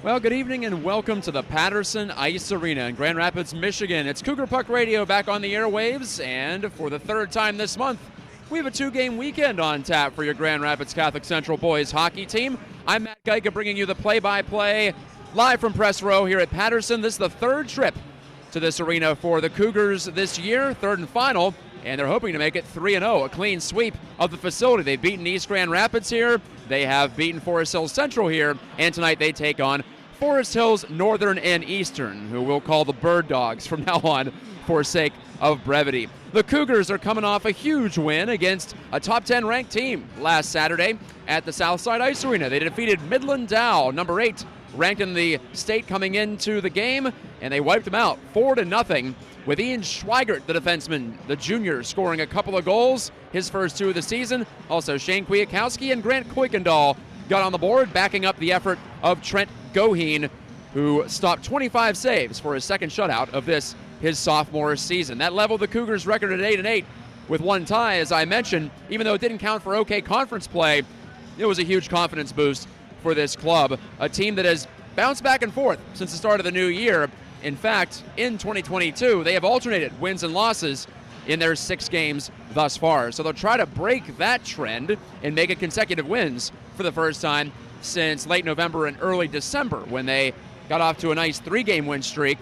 Well, good evening and welcome to the Patterson Ice Arena in Grand Rapids, Michigan. It's Cougar Puck Radio back on the airwaves, and for the third time this month, we have a two-game weekend on tap for your Grand Rapids Catholic Central boys hockey team. I'm Matt Gajtka bringing you the play-by-play live from Press Row here at Patterson. This is the third trip to this arena for the Cougars this year, third and final, and they're hoping to make it 3-0, a clean sweep of the facility. They've beaten East Grand Rapids here, they have beaten Forest Hills Central here, and tonight they take on Forest Hills Northern and Eastern, who we'll call the Bird Dogs from now on for sake of brevity. The Cougars are coming off a huge win against a top 10 ranked team last Saturday at the Southside Ice Arena. They defeated Midland Dow, number 8, ranked in the state coming into the game, and they wiped them out 4-0 with Ian Schweigert, the defenseman, the junior, scoring a couple of goals, his first two of the season. Also Shane Kwiatkowski and Grant Kuykendall got on the board, backing up the effort of Trent Goheen, who stopped 25 saves for his second shutout of his sophomore season. That leveled the Cougars' record at 8-8 with one tie, as I mentioned. Even though it didn't count for OK conference play, it was a huge confidence boost for this club, a team that has bounced back and forth since the start of the new year. In fact, in 2022, they have alternated wins and losses in their 6 games thus far. So they'll try to break that trend and make it consecutive wins for the first time since late November and early December, when they got off to a nice 4-game win streak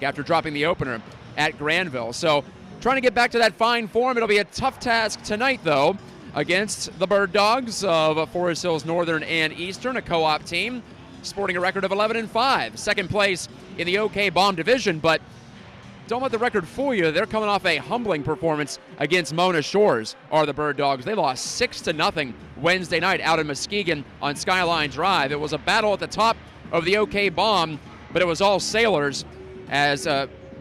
after dropping the opener at Granville. So trying to get back to that fine form. It'll be a tough task tonight, though, against the Bird Dogs of Forest Hills Northern and Eastern, a co-op team sporting a record of 11-5, second place in the OK Bomb division. But don't let the record fool you. They're coming off a humbling performance against Mona Shores, are the Bird Dogs. They lost 6-0 Wednesday night out in Muskegon on Skyline Drive. It was a battle at the top of the OK Bomb, but it was all sailors as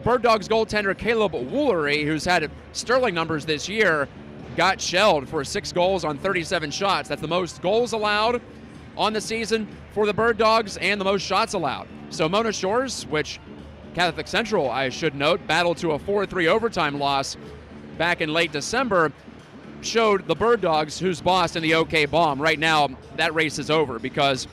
Bird Dogs goaltender Caleb Woolery, who's had sterling numbers this year, got shelled for 6 goals on 37 shots. That's the most goals allowed on the season for the Bird Dogs and the most shots allowed. So Mona Shores, which Catholic Central, I should note, battled to a 4-3 overtime loss back in late December, showed the Bird Dogs who's boss in the OK Bomb. Right now, that race is over because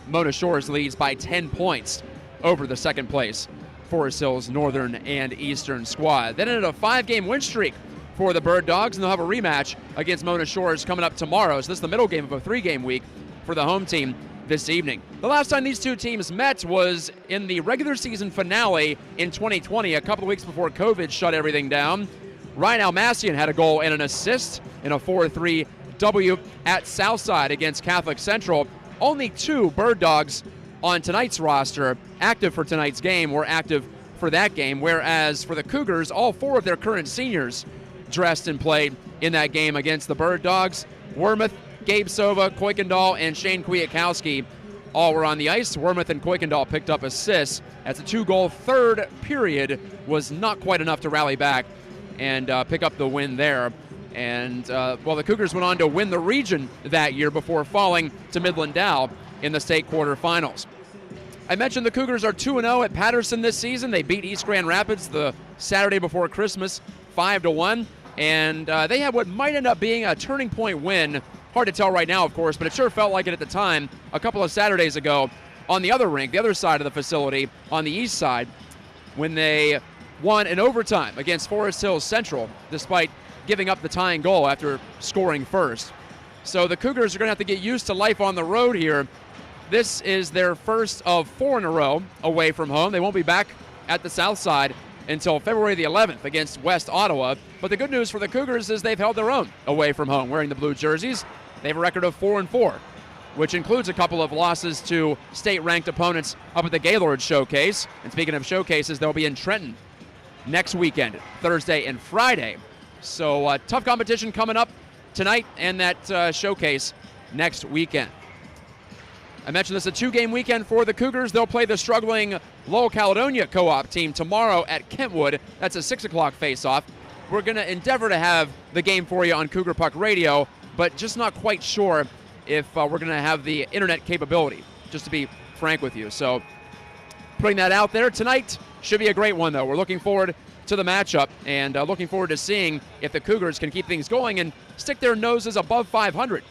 Mona Shores leads by 10 points over the second place Forest Hills Northern and Eastern squad. Then ended a 5-game win streak for the Bird Dogs, and they'll have a rematch against Mona Shores coming up tomorrow. So this is the middle game of a 3-game week for the home team this evening. The last time these two teams met was in the regular season finale in 2020, a couple of weeks before COVID shut everything down. Ryan Almassian had a goal and an assist in a 4-3 W at Southside against Catholic Central. Only 2 Bird Dogs on tonight's roster active for tonight's game were active for that game, whereas for the Cougars, all 4 of their current seniors dressed and played in that game against the Bird Dogs. Wormuth, Gabe Sova, Kuykendall, and Shane Kwiatkowski all were on the ice. Wormuth and Kuykendall picked up assists as a 2-goal third period was not quite enough to rally back and pick up the win there. And the Cougars went on to win the region that year before falling to Midland Dow in the state quarterfinals. I mentioned the Cougars are 2-0 at Patterson this season. They beat East Grand Rapids the Saturday before Christmas 5-1, and they had what might end up being a turning point win. Hard to tell right now, of course, but it sure felt like it at the time a couple of Saturdays ago on the other rink, the other side of the facility, on the east side, when they won in overtime against Forest Hills Central, despite giving up the tying goal after scoring first. So the Cougars are going to have to get used to life on the road here. This is their first of 4 in a row away from home. They won't be back at the south side until February the 11th against West Ottawa. But the good news for the Cougars is they've held their own away from home wearing the blue jerseys. They have a record of 4-4, which includes a couple of losses to state-ranked opponents up at the Gaylord Showcase. And speaking of showcases, they'll be in Trenton next weekend, Thursday and Friday. So tough competition coming up tonight and that showcase next weekend. I mentioned this is a 2-game weekend for the Cougars. They'll play the struggling Lowell Caledonia co-op team tomorrow at Kentwood. That's a 6 o'clock face-off. We're going to endeavor to have the game for you on Cougar Puck Radio, but just not quite sure if we're going to have the internet capability, just to be frank with you. So putting that out there. Tonight should be a great one, though. We're looking forward to the matchup and looking forward to seeing if the Cougars can keep things going and stick their noses above 500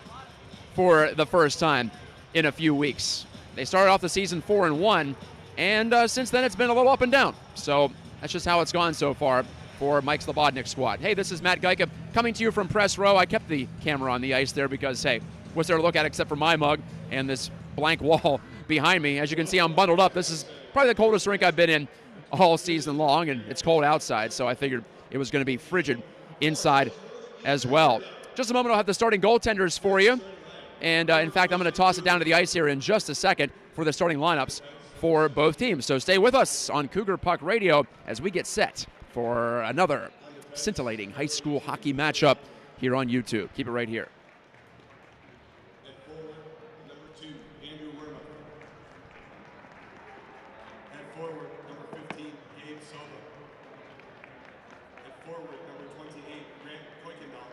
for the first time in a few weeks. They started off the season 4-1, and since then it's been a little up and down. So that's just how it's gone so far for Mike Slobodnik's squad. Hey, this is Matt Gajtka coming to you from Press Row. I kept the camera on the ice there because, hey, what's there to look at except for my mug and this blank wall behind me? As you can see, I'm bundled up. This is probably the coldest rink I've been in all season long, and it's cold outside, so I figured it was going to be frigid inside as well. Just a moment, I'll have the starting goaltenders for you. And, in fact, I'm going to toss it down to the ice here in just a second for the starting lineups for both teams. So stay with us on Cougar Puck Radio as we get set for another scintillating high school hockey matchup here on YouTube. Keep it right here. At forward, number 2, Andrew Werma. At forward, number 15, Gabe Soba. At forward, number 28, Grant Kuykendall.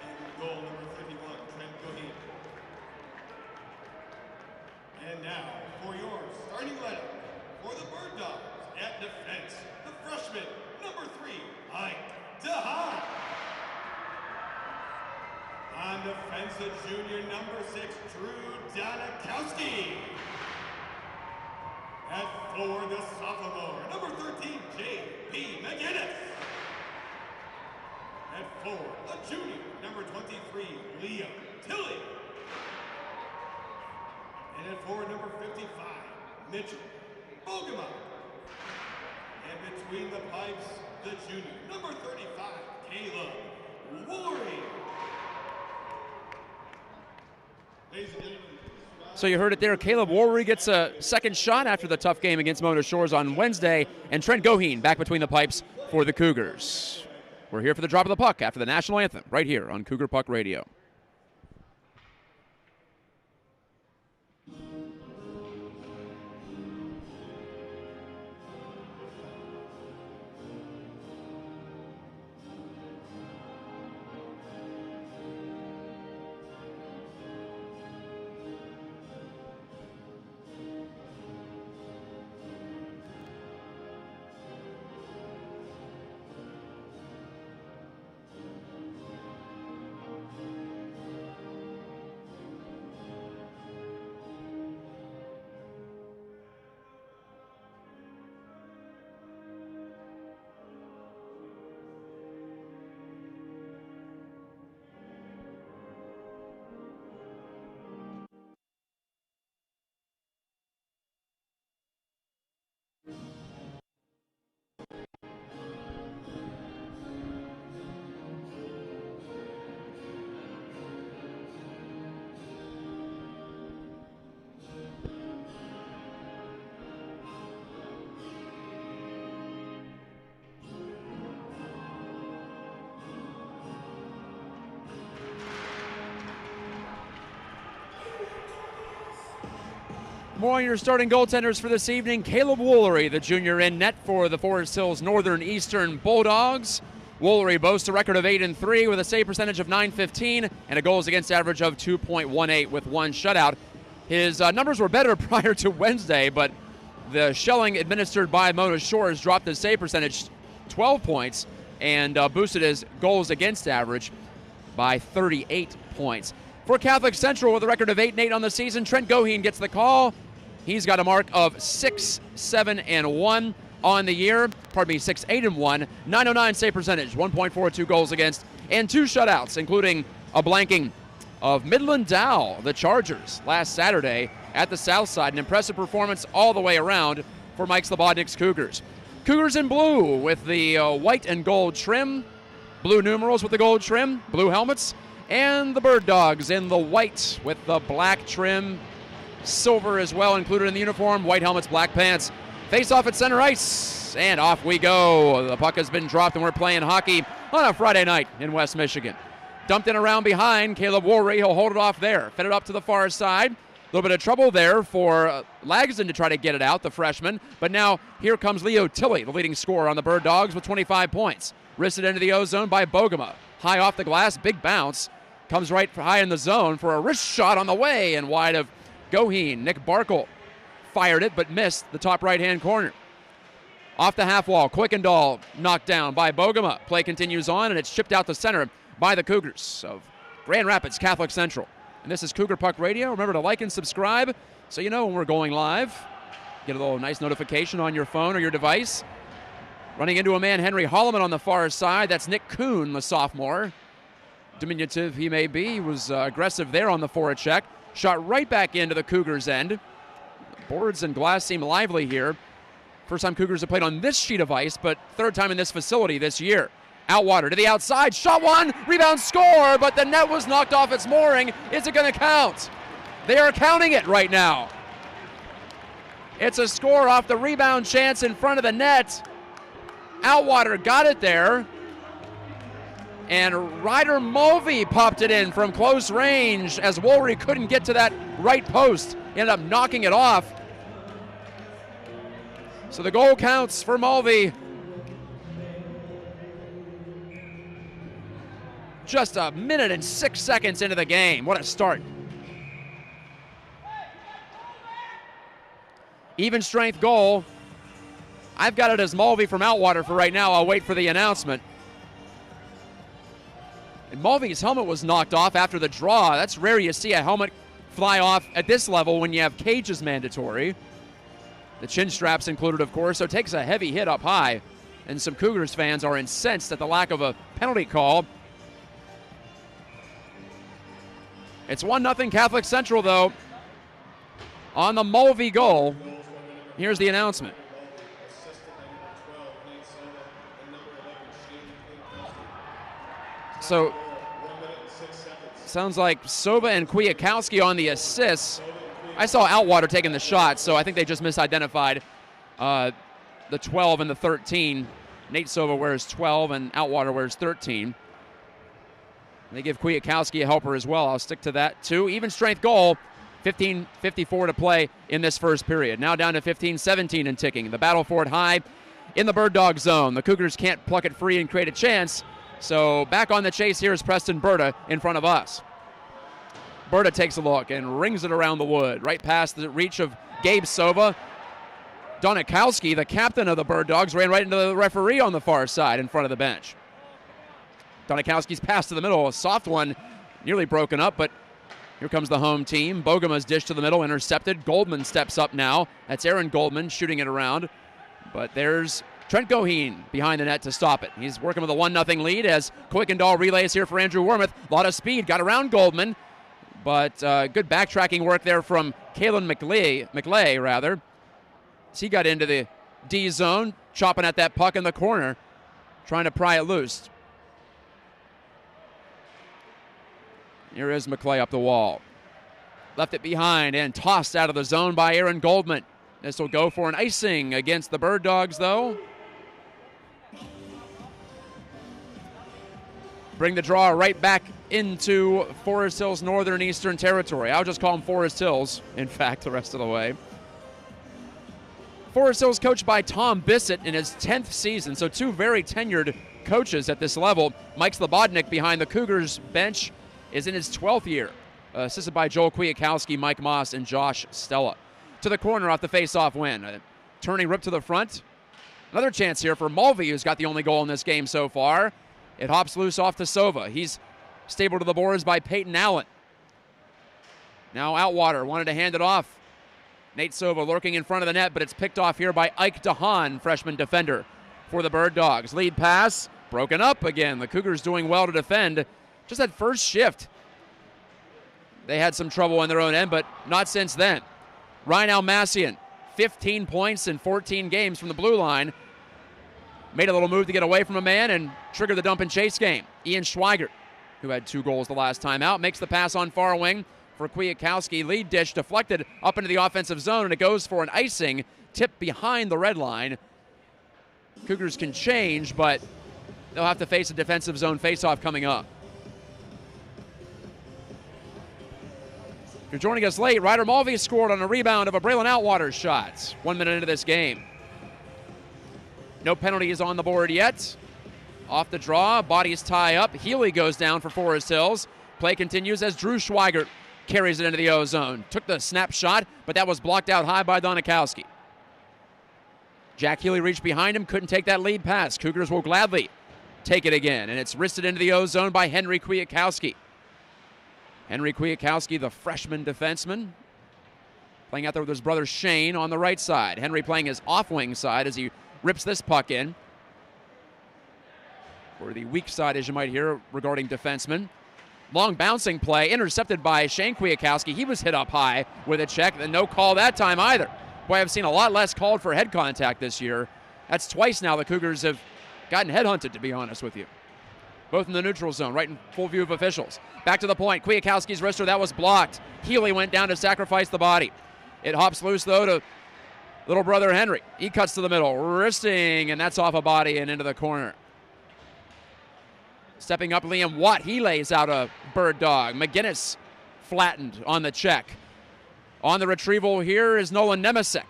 And in goal, number 51, Trent Goheen. And now, for your starting lineup, for the Bird Dogs at defense, the freshman, number 3, Ike DeHaan. On defense, the junior, number 6, Drew Danikowski. At forward, the sophomore, number 13, J.P. McGinnis. At forward, the junior, number 23, Leo Tilley. And at forward, number 55, Mitchell Bogema. And between the pipes, the junior, number 35, Caleb Woolery. Ladies and gentlemen. So you heard it there. Caleb Woolery gets a second shot after the tough game against Mona Shores on Wednesday, and Trent Goheen back between the pipes for the Cougars. We're here for the drop of the puck after the national anthem right here on Cougar Puck Radio. More on your starting goaltenders for this evening. Caleb Woolery, the junior, in net for the Forest Hills Northern Eastern Bulldogs. Woolery boasts a record of 8-3 with a save percentage of .915 and a goals against average of 2.18 with one shutout. His numbers were better prior to Wednesday, but the shelling administered by Mona Shores dropped his save percentage 12 points and boosted his goals against average by 38 points. For Catholic Central, with a record of 8-8 on the season, Trent Goheen gets the call. He's got a mark of 6-7-1 on the year. Pardon me, 6-8-1, .909 save percentage, 1.42 goals against, and 2 shutouts, including a blanking of Midland Dow, the Chargers, last Saturday at the South Side. An impressive performance all the way around for Mike Slobodnik's Cougars. Cougars in blue with the white and gold trim, blue numerals with the gold trim, blue helmets, and the Bird Dogs in the white with the black trim, silver as well included in the uniform, white helmets, black pants. Face off at center ice, and off we go. The puck has been dropped, and we're playing hockey on a Friday night in West Michigan. Dumped in around behind, Caleb Woolery, he'll hold it off there. Fed it up to the far side. A little bit of trouble there for Lagsden to try to get it out, the freshman. But now here comes Leo Tilley, the leading scorer on the Bird Dogs with 25 points. Wristed into the O-zone by Bogema. High off the glass, big bounce. Comes right high in the zone for a wrist shot on the way and wide of Goheen. Nick Barkle fired it but missed the top right-hand corner. Off the half wall, Kuykendall knocked down by Bogema. Play continues on, and it's chipped out the center by the Cougars of Grand Rapids Catholic Central. And this is Cougar Puck Radio. Remember to like and subscribe so you know when we're going live. Get a little nice notification on your phone or your device. Running into a man, Henry Holloman on the far side. That's Nick Kuhn, the sophomore. Diminutive he may be. He was aggressive there on the forecheck. Shot right back into the Cougars' end. Boards and glass seem lively here. First time Cougars have played on this sheet of ice, but third time in this facility this year. Outwater to the outside. Shot one. Rebound score, but the net was knocked off its mooring. Is it going to count? They are counting it right now. It's a score off the rebound chance in front of the net. Outwater got it there. And Ryder Mulvey popped it in from close range as Woolry couldn't get to that right post. He ended up knocking it off. So the goal counts for Mulvey. Just a minute and 6 seconds into the game. What a start. Even strength goal. I've got it as Mulvey from Outwater for right now. I'll wait for the announcement. And Mulvey's helmet was knocked off after the draw. That's rare you see a helmet fly off at this level when you have cages mandatory. The chin straps included, of course, so it takes a heavy hit up high. And some Cougars fans are incensed at the lack of a penalty call. It's 1-0 Catholic Central, though, on the Mulvey goal. Here's the announcement. So, sounds like Soba and Kwiatkowski on the assists. I saw Outwater taking the shot, so I think they just misidentified the 12 and the 13. Nate Soba wears 12 and Outwater wears 13. They give Kwiatkowski a helper as well. I'll stick to that too. Even strength goal. 15:54 to play in this first period. Now down to 15-17 and ticking. The battle for it high in the Bird Dog zone. The Cougars can't pluck it free and create a chance. So back on the chase here is Preston Berta in front of us. Berta takes a look and rings it around the wood. Right past the reach of Gabe Sova. Donikowski, the captain of the Bird Dogs, ran right into the referee on the far side in front of the bench. Donikowski's pass to the middle, a soft one, nearly broken up, but here comes the home team. Bogema's dish to the middle, intercepted. Goldman steps up now. That's Aaron Goldman shooting it around. But there's Trent Goheen behind the net to stop it. He's working with a 1-0 lead as Kuykendall relays here for Andrew Wormuth. A lot of speed, got around Goldman, but good backtracking work there from Kalen McLay, as he got into the D zone, chopping at that puck in the corner, trying to pry it loose. Here is McClay up the wall. Left it behind and tossed out of the zone by Aaron Goldman. This will go for an icing against the Bird Dogs, though. Bring the draw right back into Forest Hills Northern Eastern Territory. I'll just call them Forest Hills, in fact, the rest of the way. Forest Hills coached by Tom Bissett in his 10th season, so two very tenured coaches at this level. Mike Slobodnik behind the Cougars bench is in his 12th year, assisted by Joel Kwiatkowski, Mike Moss, and Josh Stella. To the corner off the face-off win. A turning rip to the front. Another chance here for Mulvey, who's got the only goal in this game so far. It hops loose off to Sova. He's stabled to the boards by Peyton Allen. Now Outwater wanted to hand it off. Nate Sova lurking in front of the net, but it's picked off here by Ike DeHaan, freshman defender for the Bird Dogs. Lead pass, broken up again. The Cougars doing well to defend. Just that first shift, they had some trouble on their own end, but not since then. Ryan Almassian, 15 points in 14 games from the blue line. Made a little move to get away from a man and triggered the dump and chase game. Ian Schweigert, who had 2 goals the last time out, makes the pass on far wing for Kwiatkowski. Lead dish deflected up into the offensive zone, and it goes for an icing, tipped behind the red line. Cougars can change, but they'll have to face a defensive zone faceoff coming up. If you're joining us late, Ryder Mulvey scored on a rebound of a Braylon Outwater shot 1 minute into this game. No penalties on the board yet. Off the draw, bodies tie up. Healy goes down for Forest Hills. Play continues as Drew Schweigert carries it into the O-zone. Took the snap shot, but that was blocked out high by Donikowski. Jack Healy reached behind him, couldn't take that lead pass. Cougars will gladly take it again, and it's wristed into the O-zone by Henry Kwiatkowski. Henry Kwiatkowski, the freshman defenseman, playing out there with his brother Shane on the right side. Henry playing his off-wing side as he rips this puck in. For the weak side, as you might hear, regarding defensemen. Long bouncing play, intercepted by Shane Kwiatkowski. He was hit up high with a check, and no call that time either. Boy, I've seen a lot less called for head contact this year. That's twice now the Cougars have gotten headhunted, to be honest with you. Both in the neutral zone, right in full view of officials. Back to the point, Kwiatkowski's wrister, that was blocked. Healy went down to sacrifice the body. It hops loose, though, to little brother Henry. He cuts to the middle, wristing, and that's off a body and into the corner. Stepping up, Liam Watt, he lays out a bird dog. McGinnis flattened on the check. On the retrieval here is Nolan Nemesek.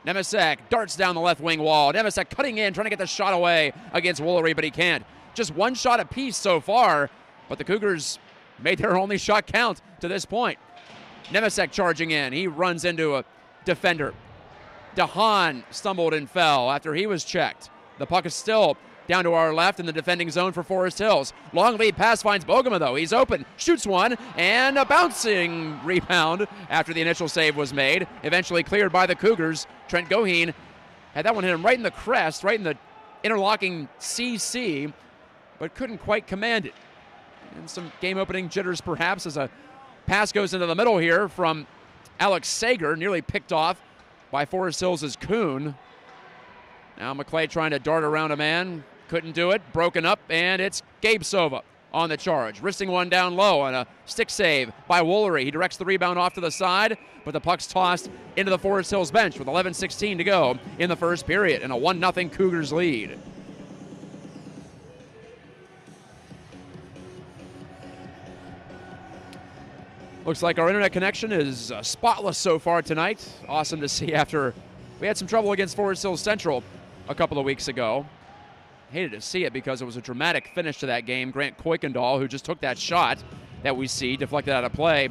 Nemesek darts down the left wing wall. Nemesek cutting in, trying to get the shot away against Woolery, but he can't. Just one shot apiece so far, but the Cougars made their only shot count to this point. Nemesek charging in. He runs into a defender. DeHaan stumbled and fell after he was checked. The puck is still down to our left in the defending zone for Forest Hills. Long lead pass finds Bogema, though. He's open, shoots one, and a bouncing rebound after the initial save was made. Eventually cleared by the Cougars. Trent Goheen had that one hit him right in the crest, right in the interlocking CC, but couldn't quite command it. And some game-opening jitters, perhaps, as a pass goes into the middle here from Alex Sager, nearly picked off by Forest Hills' Kuhn. Now McClay trying to dart around a man. Couldn't do it. Broken up, and it's Gabe Sova on the charge. Wristing one down low on a stick save by Woolery. He directs the rebound off to the side, but the puck's tossed into the Forest Hills bench with 11:16 to go in the first period and a 1-0 Cougars lead. Looks like our internet connection is spotless so far tonight. Awesome to see after we had some trouble against Forest Hills Central a couple of weeks ago. Hated to see it because it was a dramatic finish to that game. Grant Kuykendall, who just took that shot that we see deflected out of play,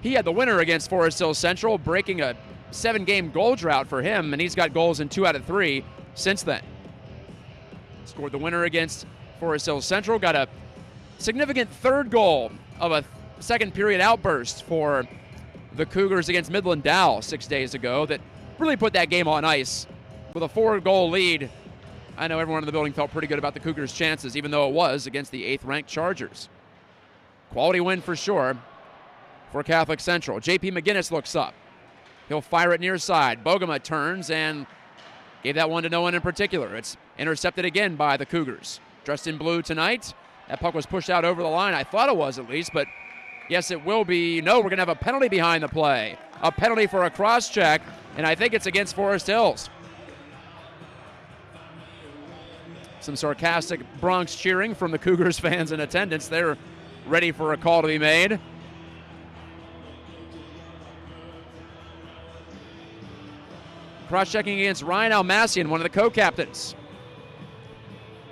he had the winner against Forest Hills Central, breaking a 7-game goal drought for him, and he's got goals in 2 out of 3 since then. Scored the winner against Forest Hills Central, got a significant third goal of a second period outburst for the Cougars against Midland Dow 6 days ago that really put that game on ice. With a 4-goal lead, I know everyone in the building felt pretty good about the Cougars' chances, even though it was against the 8th-ranked Chargers. Quality win for sure for Catholic Central. J.P. McGinnis looks up. He'll fire it near side. Bogema turns and gave that one to no one in particular. It's intercepted again by the Cougars. Dressed in blue tonight. That puck was pushed out over the line. I thought it was at least, but yes, it will be. No, we're going to have a penalty behind the play. A penalty for a cross-check, and I think it's against Forest Hills. Some sarcastic Bronx cheering from the Cougars fans in attendance. They're ready for a call to be made. Cross-checking against Ryan Almassian, one of the co-captains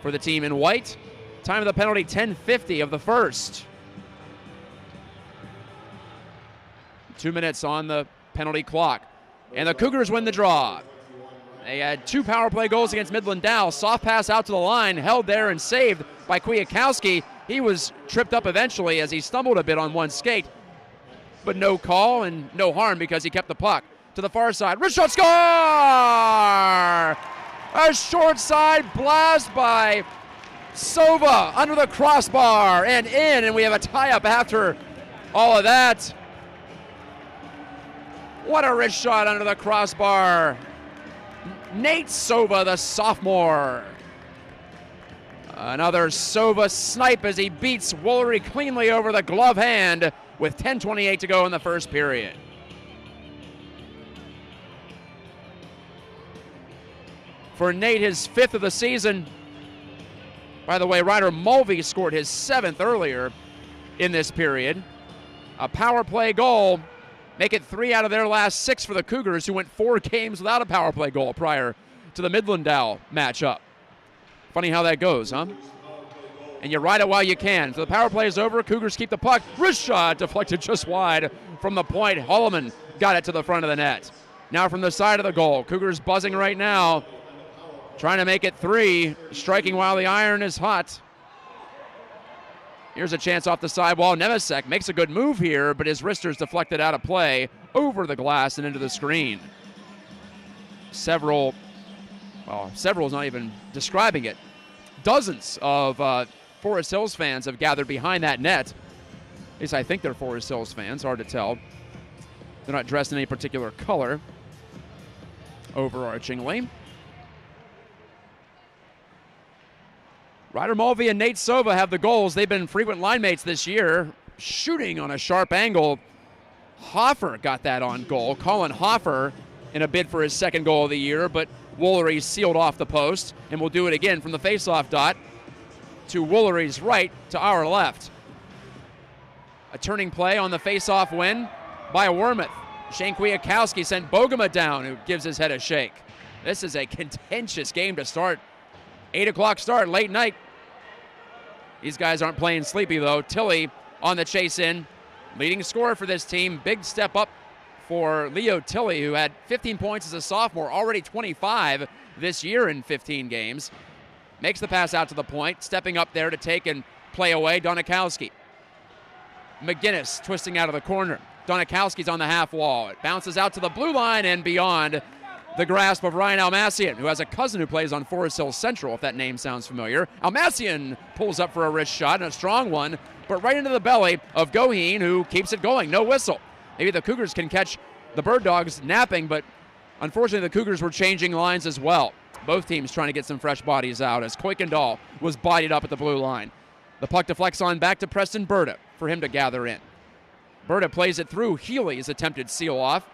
for the team in white. Time of the penalty, 10:50 of the first. 2 minutes on the penalty clock. And the Cougars win the draw. They had 2 power play goals against Midland Dow. Soft pass out to the line, held there and saved by Kwiatkowski. He was tripped up eventually as he stumbled a bit on one skate. But no call and no harm because he kept the puck to the far side. Wrist shot, score! A short side blast by Sova under the crossbar and in, and we have a tie-up after all of that. What a wrist shot under the crossbar. Nate Sova, the sophomore. Another Sova snipe as he beats Woolery cleanly over the glove hand with 10:28 to go in the first period. For Nate, his 5th of the season. By the way, Ryder Mulvey scored his 7th earlier in this period. A power play goal. Make it 3 out of their last 6 for the Cougars, who went 4 games without a power play goal prior to the Midland Dow matchup. Funny how that goes, huh? And you ride it while you can. So the power play is over. Cougars keep the puck. Wrist shot deflected just wide from the point. Holloman got it to the front of the net. Now from the side of the goal. Cougars buzzing right now. Trying to make it 3. Striking while the iron is hot. Here's a chance off the sidewall. Nemesek makes a good move here, but his wrister's deflected out of play over the glass and into the screen. Several is not even describing it. Dozens of Forest Hills fans have gathered behind that net. At least I think they're Forest Hills fans, hard to tell. They're not dressed in any particular color, overarchingly. Ryder Mulvey and Nate Sova have the goals. They've been frequent line mates this year. Shooting on a sharp angle. Hoffer got that on goal. Colin Hoffer in a bid for his second goal of the year, but Woolery sealed off the post, and will do it again from the faceoff dot to Woolery's right to our left. A turning play on the faceoff win by Wormuth. Shane Kwiatkowski sent Bogema down, who gives his head a shake. This is a contentious game to start. 8 o'clock start, late night. These guys aren't playing sleepy, though. Tilley on the chase in. Leading scorer for this team. Big step up for Leo Tilley, who had 15 points as a sophomore, already 25 this year in 15 games. Makes the pass out to the point, stepping up there to take and play away Donikowski. McGinnis twisting out of the corner. Donikowski's on the half wall. It bounces out to the blue line and beyond the grasp of Ryan Almassian, who has a cousin who plays on Forest Hills Central, if that name sounds familiar. Almassian pulls up for a wrist shot, and a strong one, but right into the belly of Goheen, who keeps it going. No whistle. Maybe the Cougars can catch the Bird Dogs napping, but unfortunately the Cougars were changing lines as well. Both teams trying to get some fresh bodies out as Kuykendall was bodied up at the blue line. The puck deflects on back to Preston Berta for him to gather in. Berta plays it through Healy's attempted seal-off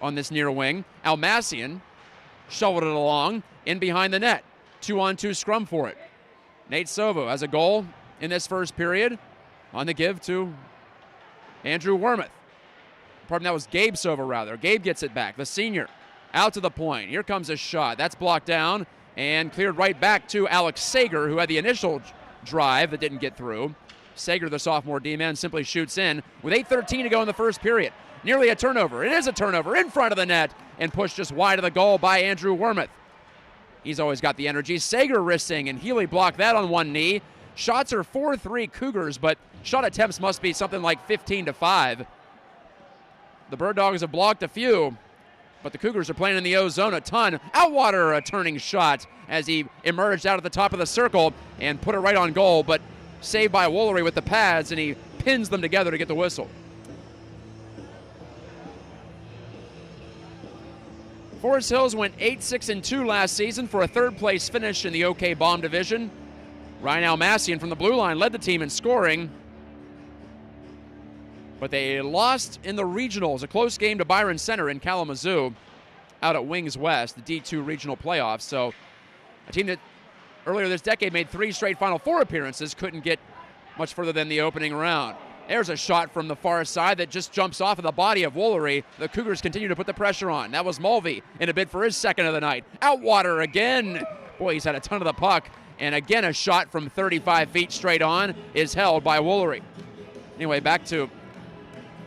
on this near wing. Almassian shoveled it along in behind the net. 2-on-2 scrum for it. Nate Sovo has a goal in this first period on the give to Andrew Wormuth. Pardon, that was Gabe Sova, rather. Gabe gets it back, the senior, out to the point. Here comes a shot. That's blocked down and cleared right back to Alex Sager, who had the initial drive that didn't get through. Sager, the sophomore D-man, simply shoots in with 8:13 to go in the first period. Nearly a turnover. It is a turnover in front of the net and pushed just wide of the goal by Andrew Wormuth. He's always got the energy. Sager wristing, and Healy blocked that on one knee. Shots are 4-3 Cougars, but shot attempts must be something like 15-5. The Bird Dogs have blocked a few, but the Cougars are playing in the O zone a ton. Outwater, a turning shot as he emerged out at the top of the circle and put it right on goal, but saved by Woolery with the pads, and he pins them together to get the whistle. Forest Hills went 8-6-2 last season for a third-place finish in the OK Bomb Division. Ryan Almassian from the blue line led the team in scoring, but they lost in the regionals, a close game to Byron Center in Kalamazoo out at Wings West, the D2 regional playoffs. So a team that earlier this decade made 3 straight Final Four appearances couldn't get much further than the opening round. There's a shot from the far side that just jumps off of the body of Woolery. The Cougars continue to put the pressure on. That was Mulvey in a bid for his second of the night. Outwater again. Boy, he's had a ton of the puck. And again, a shot from 35 feet straight on is held by Woolery. Anyway, back to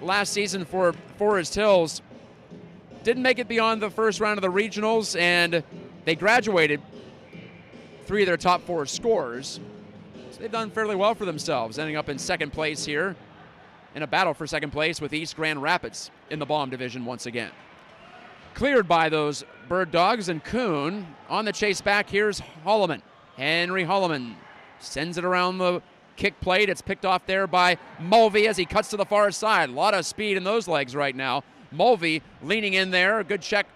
last season for Forest Hills. Didn't make it beyond the first round of the regionals, and they graduated 3 of their top 4 scorers. So they've done fairly well for themselves, ending up in second place here in a battle for second place with East Grand Rapids in the Bomb Division once again. Cleared by those Bird Dogs, and Kuhn on the chase back. Here's Holloman. Henry Holloman sends it around the kick plate. It's picked off there by Mulvey as he cuts to the far side. A lot of speed in those legs right now. Mulvey leaning in there. A good check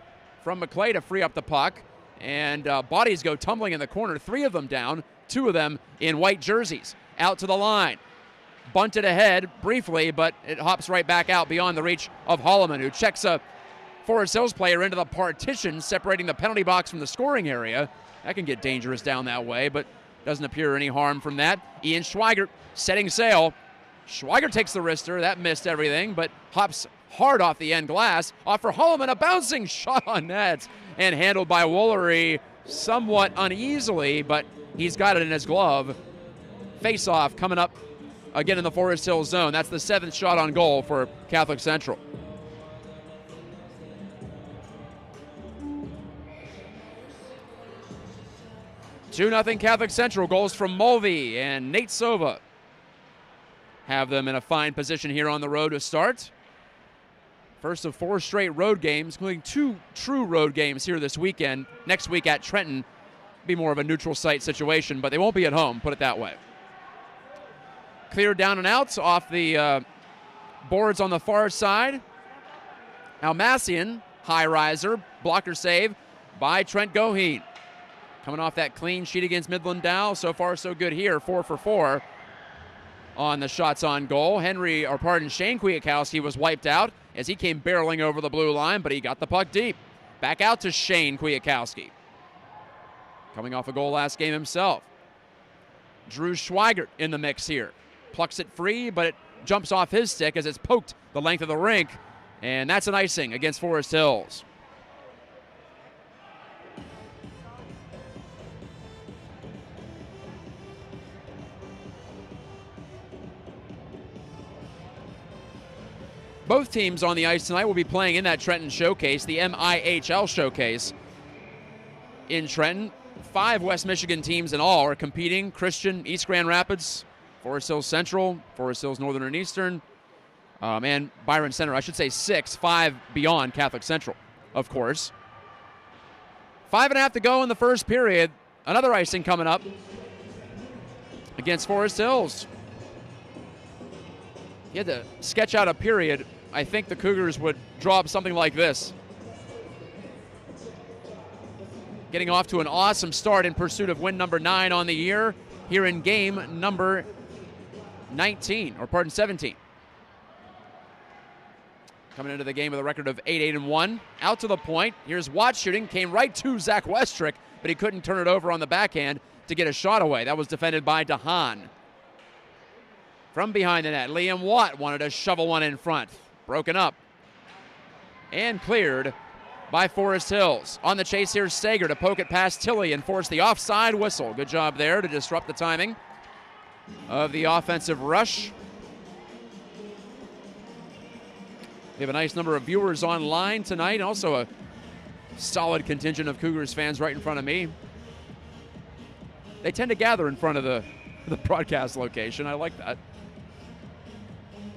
from McClay to free up the puck. And bodies go tumbling in the corner. 3 of them down, 2 of them in white jerseys. Out to the line. Bunted ahead briefly, but it hops right back out beyond the reach of Holloman, who checks a Forest Hills player into the partition, separating the penalty box from the scoring area. That can get dangerous down that way, but doesn't appear any harm from that. Ian Schweigert setting sail. Schweigert takes the wrister. That missed everything, but hops hard off the end glass. Off for Holloman, a bouncing shot on net, and handled by Woolery somewhat uneasily, but he's got it in his glove. Face-off coming up again in the Forest Hills zone. That's the 7th shot on goal for Catholic Central. Two 2-0 Catholic Central. Goals from Mulvey and Nate Sova. have them in a fine position here on the road to start. First of 4 straight road games, including 2 true road games here this weekend. Next week at Trenton, be more of a neutral site situation, but they won't be at home, put it that way. Cleared down and out off the boards on the far side. Almassian, high riser, blocker save by Trent Goheen. Coming off that clean sheet against Midland Dow. So far, so good here, 4 for 4 on the shots on goal. Shane Kwiatkowski was wiped out as he came barreling over the blue line, but he got the puck deep. Back out to Shane Kwiatkowski. Coming off a goal last game himself. Drew Schweigert in the mix here. Plucks it free, but it jumps off his stick as it's poked the length of the rink, and that's an icing against Forest Hills. Both teams on the ice tonight will be playing in that Trenton Showcase, the MIHL Showcase in Trenton. 5 West Michigan teams in all are competing. Christian, East Grand Rapids, Forest Hills Central, Forest Hills Northern and Eastern, and Byron Center. I should say 6, 5 beyond Catholic Central, of course. 5.5 to go in the first period. Another icing coming up against Forest Hills. He had to sketch out a period. I think the Cougars would draw up something like this. Getting off to an awesome start in pursuit of win number 9 on the year here in game number 17. Coming into the game with a record of 8-1. Out to the point. Here's Watt shooting. Came right to Zach Westrick, but he couldn't turn it over on the backhand to get a shot away. That was defended by DeHaan. From behind the net, Liam Watt wanted to shovel one in front. Broken up and cleared by Forest Hills. On the chase here's Sager to poke it past Tilley and force the offside whistle. Good job there to disrupt the timing of the offensive rush. We have a nice number of viewers online tonight. Also a solid contingent of Cougars fans right in front of me. They tend to gather in front of the broadcast location. I like that.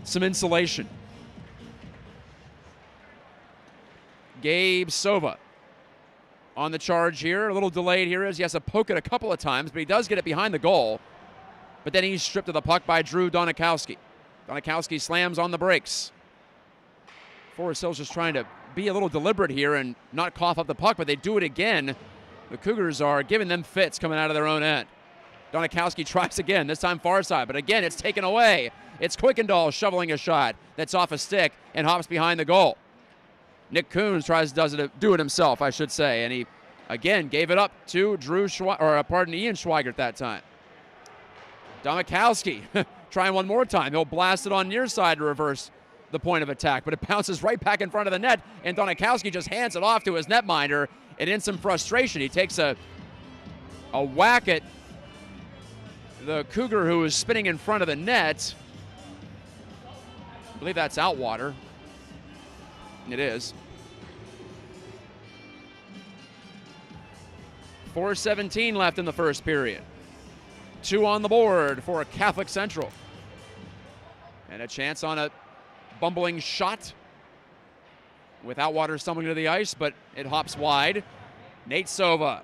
Some insulation. Gabe Sova on the charge here. A little delayed here as he has to poke it a couple of times, but he does get it behind the goal. But then he's stripped of the puck by Drew Donikowski. Donikowski slams on the brakes. Forest Hills just trying to be a little deliberate here and not cough up the puck, but they do it again. The Cougars are giving them fits coming out of their own end. Donikowski tries again, this time far side, but again it's taken away. It's Kuykendall shoveling a shot that's off a stick and hops behind the goal. Nick Coons tries to do it himself, I should say, and he again gave it up to Ian Schweigert that time. Donikowski trying one more time. He'll blast it on near side to reverse the point of attack, but it bounces right back in front of the net, and Donikowski just hands it off to his netminder, and in some frustration, he takes a whack at the Cougar who is spinning in front of the net. I believe that's Outwater. It is. 4:17 left in the first period. 2 on the board for Catholic Central. And a chance on a bumbling shot with Outwater stumbling to the ice, but it hops wide. Nate Sova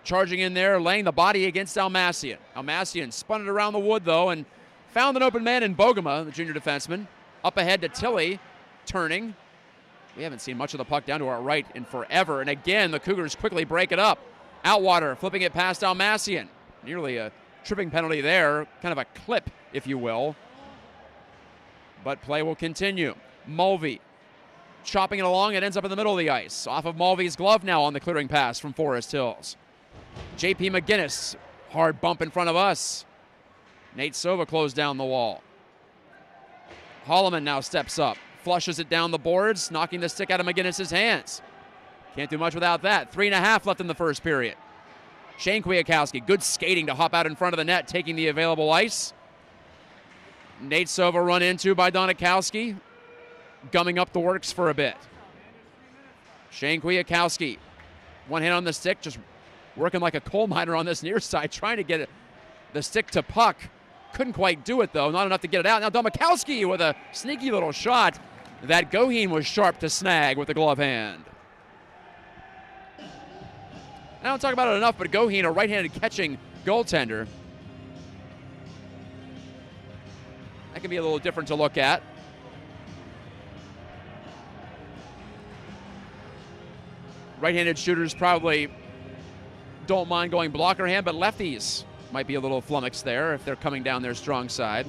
charging in there, laying the body against Almassian. Almassian spun it around the wood, though, and found an open man in Bogema, the junior defenseman. Up ahead to Tilley, turning. We haven't seen much of the puck down to our right in forever. And again, the Cougars quickly break it up. Outwater flipping it past Almassian. Nearly a tripping penalty there, kind of a clip, if you will. But play will continue. Mulvey chopping it along. It ends up in the middle of the ice. Off of Mulvey's glove now on the clearing pass from Forest Hills. J.P. McGinnis, hard bump in front of us. Nate Sova closed down the wall. Holloman now steps up, flushes it down the boards, knocking the stick out of McGinnis' hands. Can't do much without that. 3.5 left in the first period. Shane Kwiatkowski, good skating to hop out in front of the net, taking the available ice. Nate Sova run into by Donikowski, gumming up the works for a bit. Shane Kwiatkowski, one hand on the stick, just working like a coal miner on this near side, trying to get the stick to puck. Couldn't quite do it, though. Not enough to get it out. Now Domikowski with a sneaky little shot that Goheen was sharp to snag with the glove hand. I don't talk about it enough, but Goheen, a right-handed catching goaltender. That can be a little different to look at. Right-handed shooters probably don't mind going blocker hand, but lefties might be a little flummoxed there if they're coming down their strong side.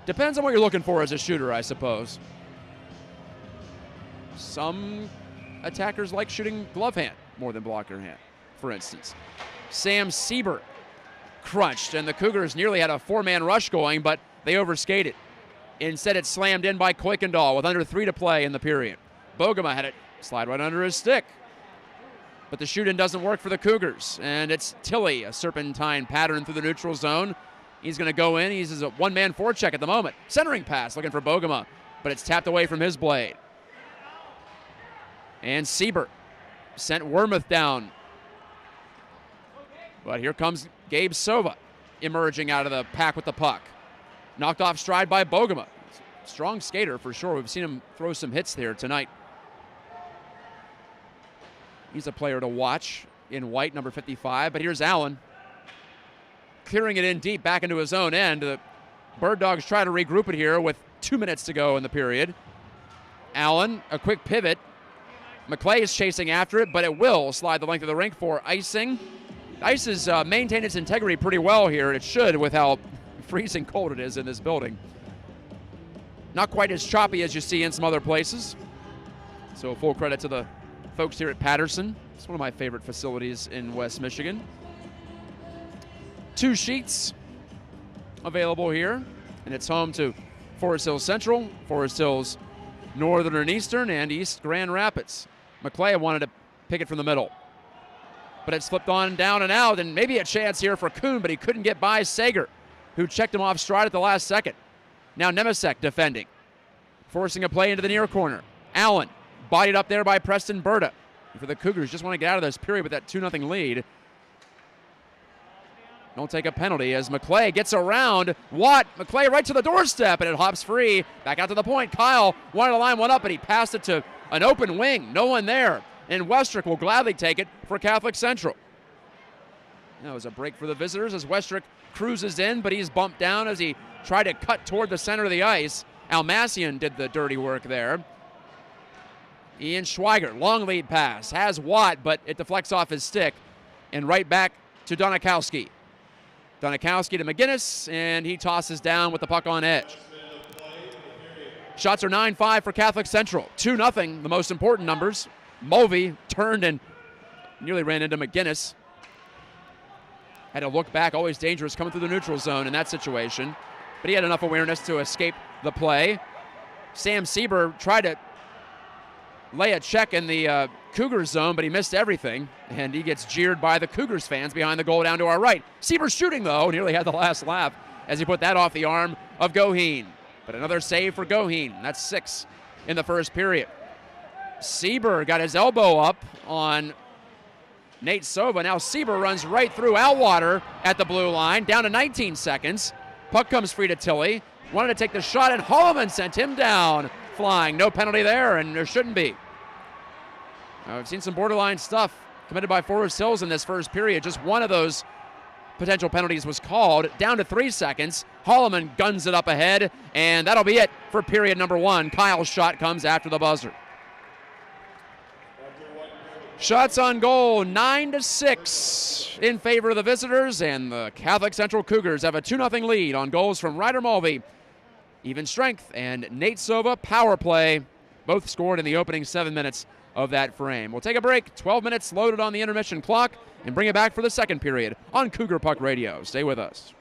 Depends on what you're looking for as a shooter, I suppose. Some attackers like shooting glove hand more than blocker hand, for instance. Sam Sieber crunched, and the Cougars nearly had a four-man rush going, but they overskated. Instead, it slammed in by Kuykendall with under 3 to play in the period. Bogema had it slide right under his stick. But the shoot-in doesn't work for the Cougars, and it's Tilley, a serpentine pattern through the neutral zone. He's going to go in. He's a one-man forecheck at the moment. Centering pass looking for Bogema, but it's tapped away from his blade. And Sieber sent Wormuth down. But here comes Gabe Sova emerging out of the pack with the puck. Knocked off stride by Bogema. Strong skater for sure. We've seen him throw some hits there tonight. He's a player to watch in white, number 55. But here's Allen clearing it in deep back into his own end. The Bird Dogs try to regroup it here with 2 minutes to go in the period. Allen, a quick pivot. McClay is chasing after it, but it will slide the length of the rink for icing. Ice has maintained its integrity pretty well here. It should, with how freezing cold it is in this building. Not quite as choppy as you see in some other places. So full credit to the folks here at Patterson. It's one of my favorite facilities in West Michigan. 2 sheets available here, and it's home to Forest Hills Central, Forest Hills Northern and Eastern, and East Grand Rapids. McClay wanted to pick it from the middle, but it slipped on down and out, and maybe a chance here for Kuhn, but he couldn't get by Sager, who checked him off stride at the last second. Now Nemesek defending, forcing a play into the near corner. Allen bodied up there by Preston Berta. For the Cougars, just want to get out of this period with that 2-0 lead. Don't take a penalty as McClay gets around Watt. McClay right to the doorstep, and it hops free. Back out to the point. Kyle wanted to line one up, but he passed it to an open wing. No one there. And Westrick will gladly take it for Catholic Central. That was a break for the visitors as Westrick cruises in, but he's bumped down as he tried to cut toward the center of the ice. Almassian did the dirty work there. Ian Schweiger, long lead pass, has Watt, but it deflects off his stick. And right back to Donikowski. Donikowski to McGinnis, and he tosses down with the puck on edge. Shots are 9-5 for Catholic Central. 2-0, the most important numbers. Mulvey turned and nearly ran into McGinnis. Had to look back, always dangerous coming through the neutral zone in that situation. But he had enough awareness to escape the play. Sam Sieber tried to lay a check in the Cougars zone, but he missed everything, and he gets jeered by the Cougars fans behind the goal down to our right. Sieber shooting, though, nearly had the last laugh as he put that off the arm of Goheen. But another save for Goheen. That's 6 in the first period. Sieber got his elbow up on Nate Sova. Now Sieber runs right through Outwater at the blue line, down to 19 seconds. Puck comes free to Tilley. Wanted to take the shot, and Holloman sent him down flying. No penalty there, and there shouldn't be. I've seen some borderline stuff committed by Forest Hills in this first period. Just one of those potential penalties was called. Down to 3 seconds. Holloman guns it up ahead, and that'll be it for period number 1. Kyle's shot comes after the buzzer. Shots on goal, 9-6 in favor of the visitors, and the Catholic Central Cougars have a 2-0 lead on goals from Ryder Mulvey, even strength, and Nate Sova, power play, both scored in the opening 7 minutes of that frame. We'll take a break, 12 minutes loaded on the intermission clock, and bring it back for the second period on Cougar Puck Radio. Stay with us.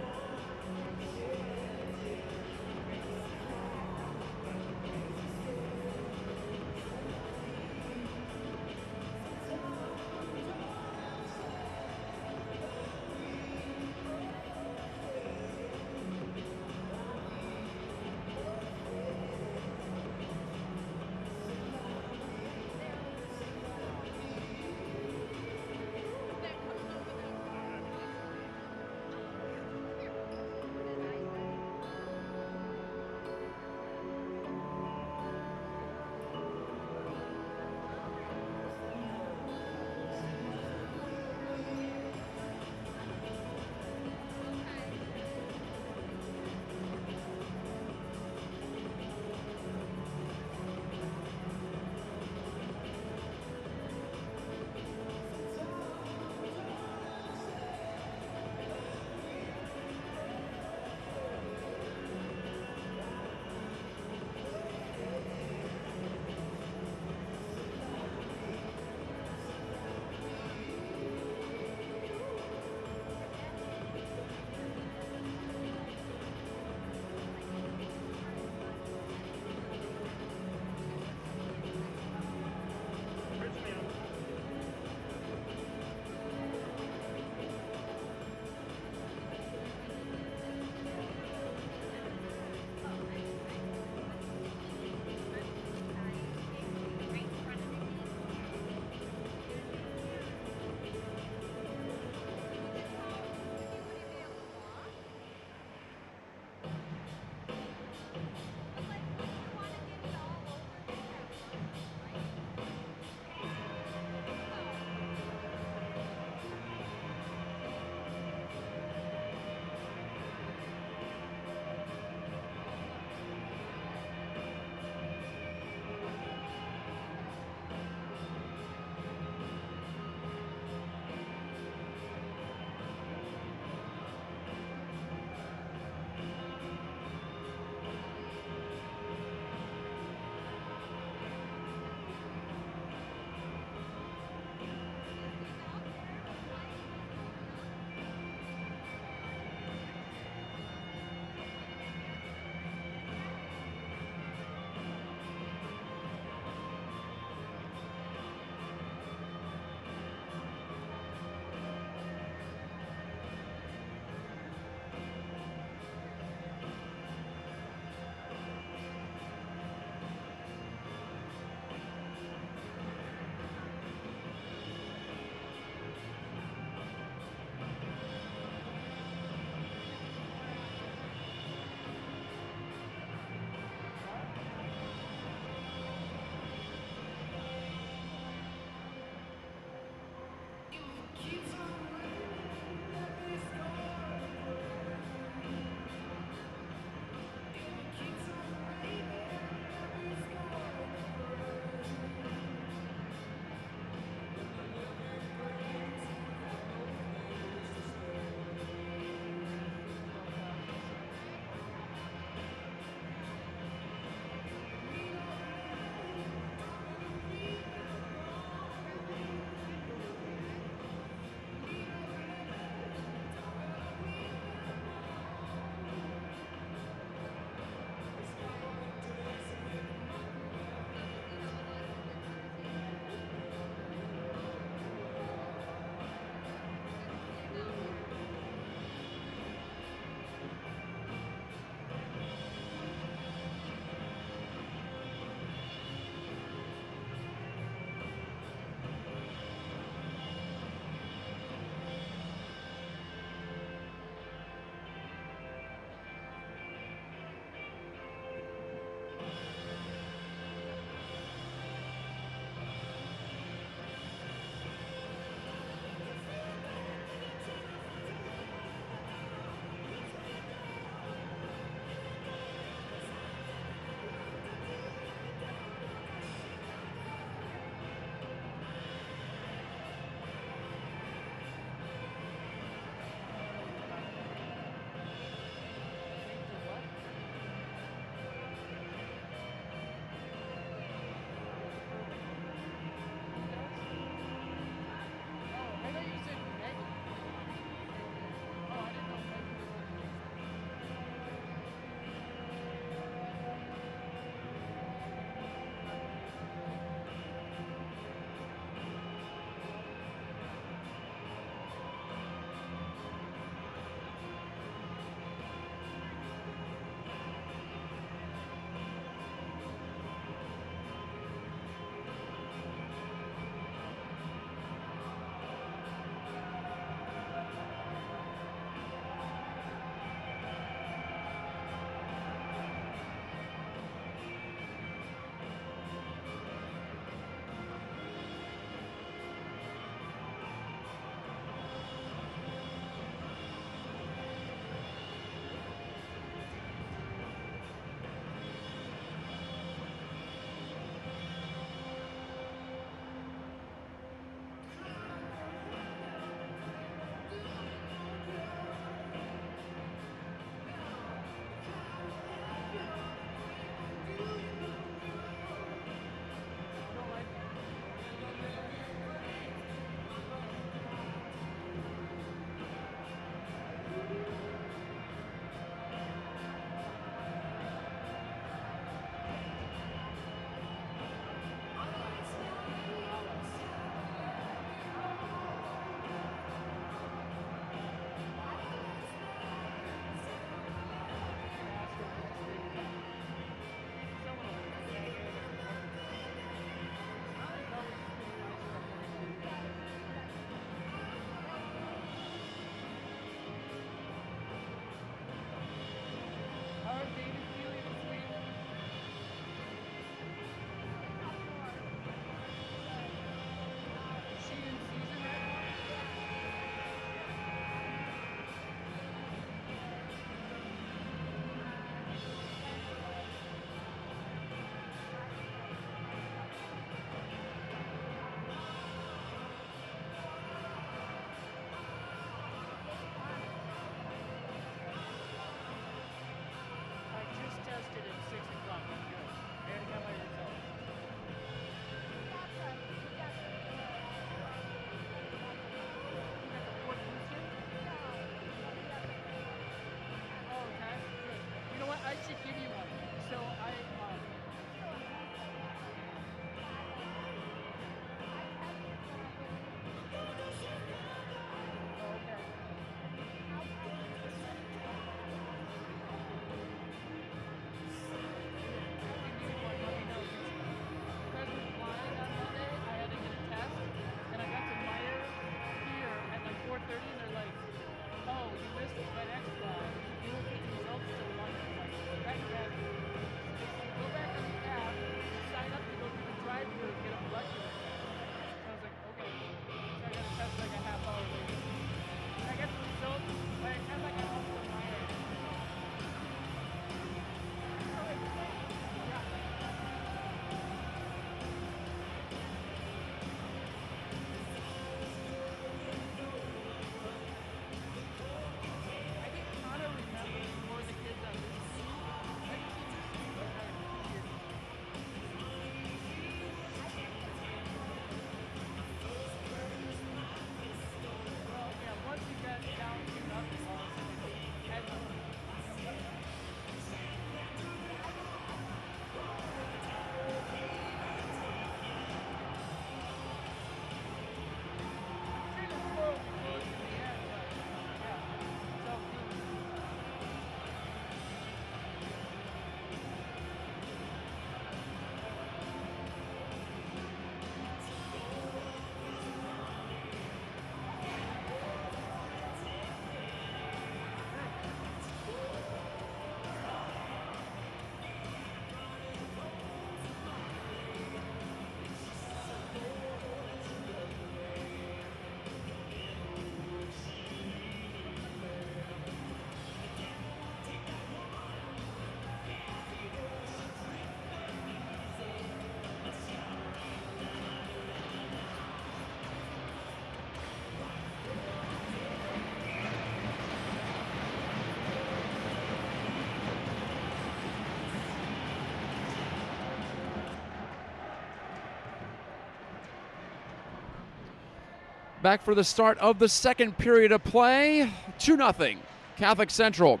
Back for the start of the second period of play. 2-0, Catholic Central.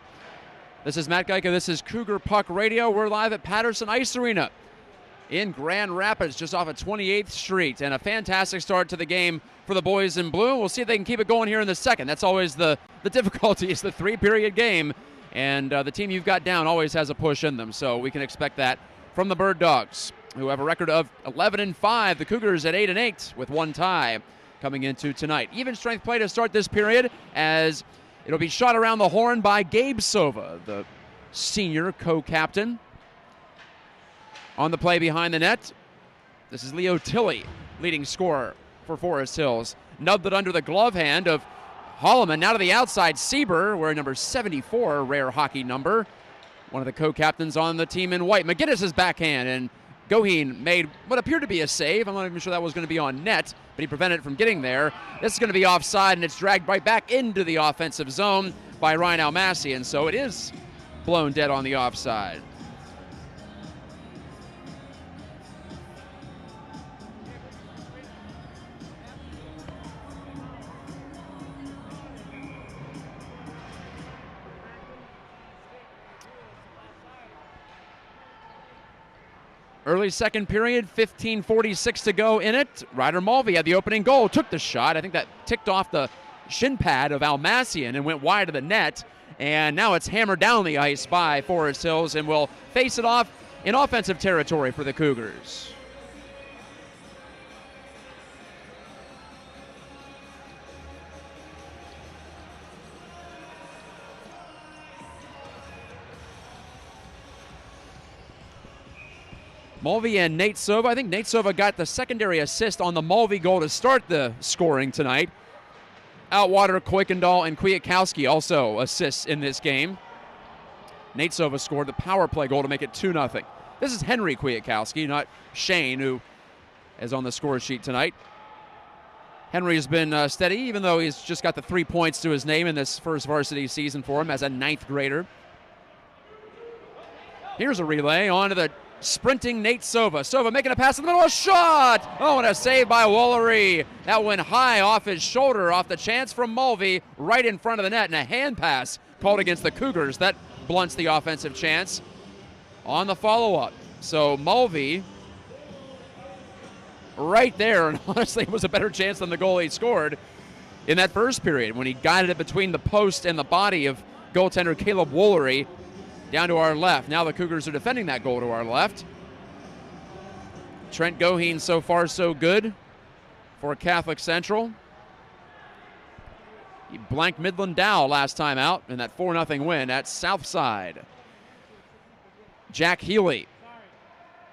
This is Matt Gajtka. This is Cougar Puck Radio. We're live at Patterson Ice Arena in Grand Rapids, just off of 28th Street. And a fantastic start to the game for the boys in blue. We'll see if they can keep it going here in the second. That's always the difficulty, is the three-period game. And the team you've got down always has a push in them. So we can expect that from the Bird Dogs, who have a record of 11-5. The Cougars at 8-8 with one tie coming into tonight. Even strength play to start this period, as it'll be shot around the horn by Gabe Sova, the senior co-captain. On the play behind the net, this is Leo Tilley, leading scorer for Forest Hills. Nubbed it under the glove hand of Holloman. Now to the outside, Sieber, wearing number 74, a rare hockey number. One of the co-captains on the team in white. McGinnis's backhand, and Goheen made what appeared to be a save. I'm not even sure that was going to be on net, but he prevented it from getting there. This is going to be offside, and it's dragged right back into the offensive zone by Ryan Almassian, so it is blown dead on the offside. Early second period, 15:46 to go in it. Ryder Mulvey had the opening goal, took the shot. I think that ticked off the shin pad of Almassian and went wide of the net. And now it's hammered down the ice by Forest Hills and will face it off in offensive territory for the Cougars. Mulvey and Nate Sova. I think Nate Sova got the secondary assist on the Mulvey goal to start the scoring tonight. Outwater, Kuykendall, and Kwiatkowski also assists in this game. Nate Sova scored the power play goal to make it 2-0. This is Henry Kwiatkowski, not Shane, who is on the score sheet tonight. Henry has been steady, even though he's just got the 3 points to his name in this first varsity season for him as a 9th grader. Here's a relay onto the sprinting Nate Sova. Sova making a pass in the middle, a shot! Oh, and a save by Woolery. That went high off his shoulder, off the chance from Mulvey, right in front of the net, and a hand pass called against the Cougars. That blunts the offensive chance on the follow-up. So Mulvey right there, and honestly, it was a better chance than the goal he scored in that first period when he guided it between the post and the body of goaltender Caleb Woolery. Down to our left. Now the Cougars are defending that goal to our left. Trent Goheen, so far so good for Catholic Central. He blanked Midland Dow last time out in that 4-0 win at Southside. Jack Healy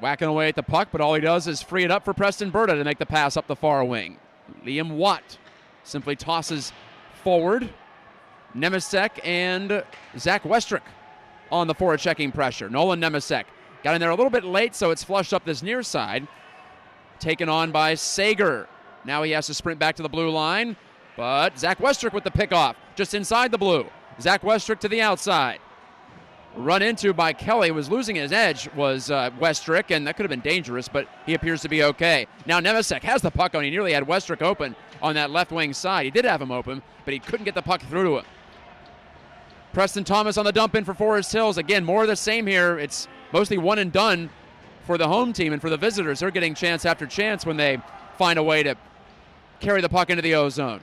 whacking away at the puck, but all he does is free it up for Preston Berta to make the pass up the far wing. Liam Watt simply tosses forward. Nemesek and Zach Westrick on the forward-checking pressure. Nolan Nemesek got in there a little bit late, so it's flushed up this near side. Taken on by Sager. Now he has to sprint back to the blue line, but Zach Westrick with the pickoff just inside the blue. Zach Westrick to the outside. Run into by Kelly, was losing his edge, was Westrick, and that could have been dangerous, but he appears to be okay. Now Nemesek has the puck on. He nearly had Westrick open on that left wing side. He did have him open, but he couldn't get the puck through to him. Preston Thomas on the dump in for Forest Hills. Again, more of the same here. It's mostly one and done for the home team, and for the visitors, they're getting chance after chance when they find a way to carry the puck into the O-zone.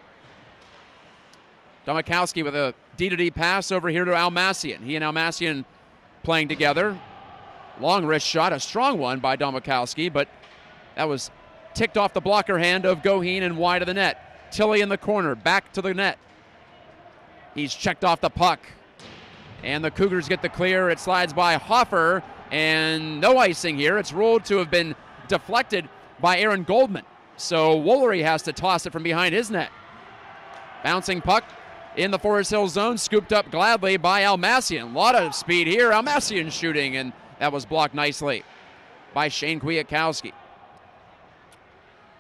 Domikowski with a D-to-D pass over here to Almassian. He and Almassian playing together. Long wrist shot, a strong one by Domikowski, but that was ticked off the blocker hand of Goheen and wide of the net. Tilley in the corner, back to the net. He's checked off the puck, and the Cougars get the clear. It slides by Hoffer, and no icing here. It's ruled to have been deflected by Aaron Goldman. So Woolery has to toss it from behind his net. Bouncing puck in the Forest Hills zone, scooped up gladly by Almassian. A lot of speed here. Almassian shooting, and that was blocked nicely by Shane Kwiatkowski.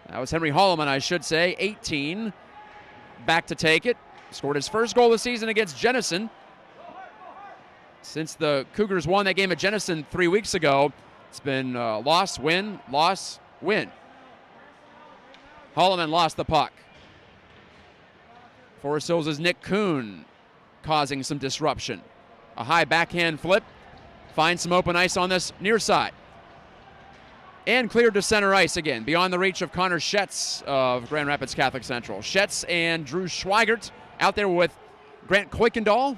That was Henry Holloman, I should say, 18. Back to take it. Scored his first goal of the season against Jenison. Since the Cougars won that game at Jenison 3 weeks ago, it's been loss, win, loss, win. Holloman lost the puck. Forest Hills' Nick Kuhn causing some disruption. A high backhand flip. Finds some open ice on this near side. And cleared to center ice again, beyond the reach of Connor Schetz of Grand Rapids Catholic Central. Schetz and Drew Schweigert out there with Grant Kuykendall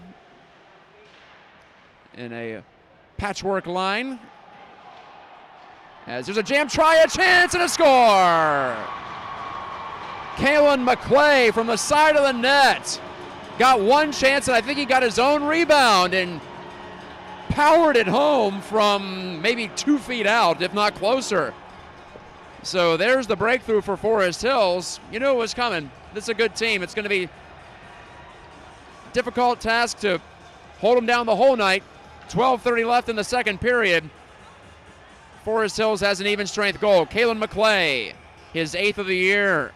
in a patchwork line. As there's a jam try, a chance, and a score! Kalen McClay from the side of the net got one chance, and I think he got his own rebound and powered it home from maybe 2 feet out, if not closer. So there's the breakthrough for Forest Hills. You knew it was coming. This is a good team. It's going to be a difficult task to hold them down the whole night. 12:30 left in the second period. Forest Hills has an even strength goal. Kalen McClay, his 8th of the year.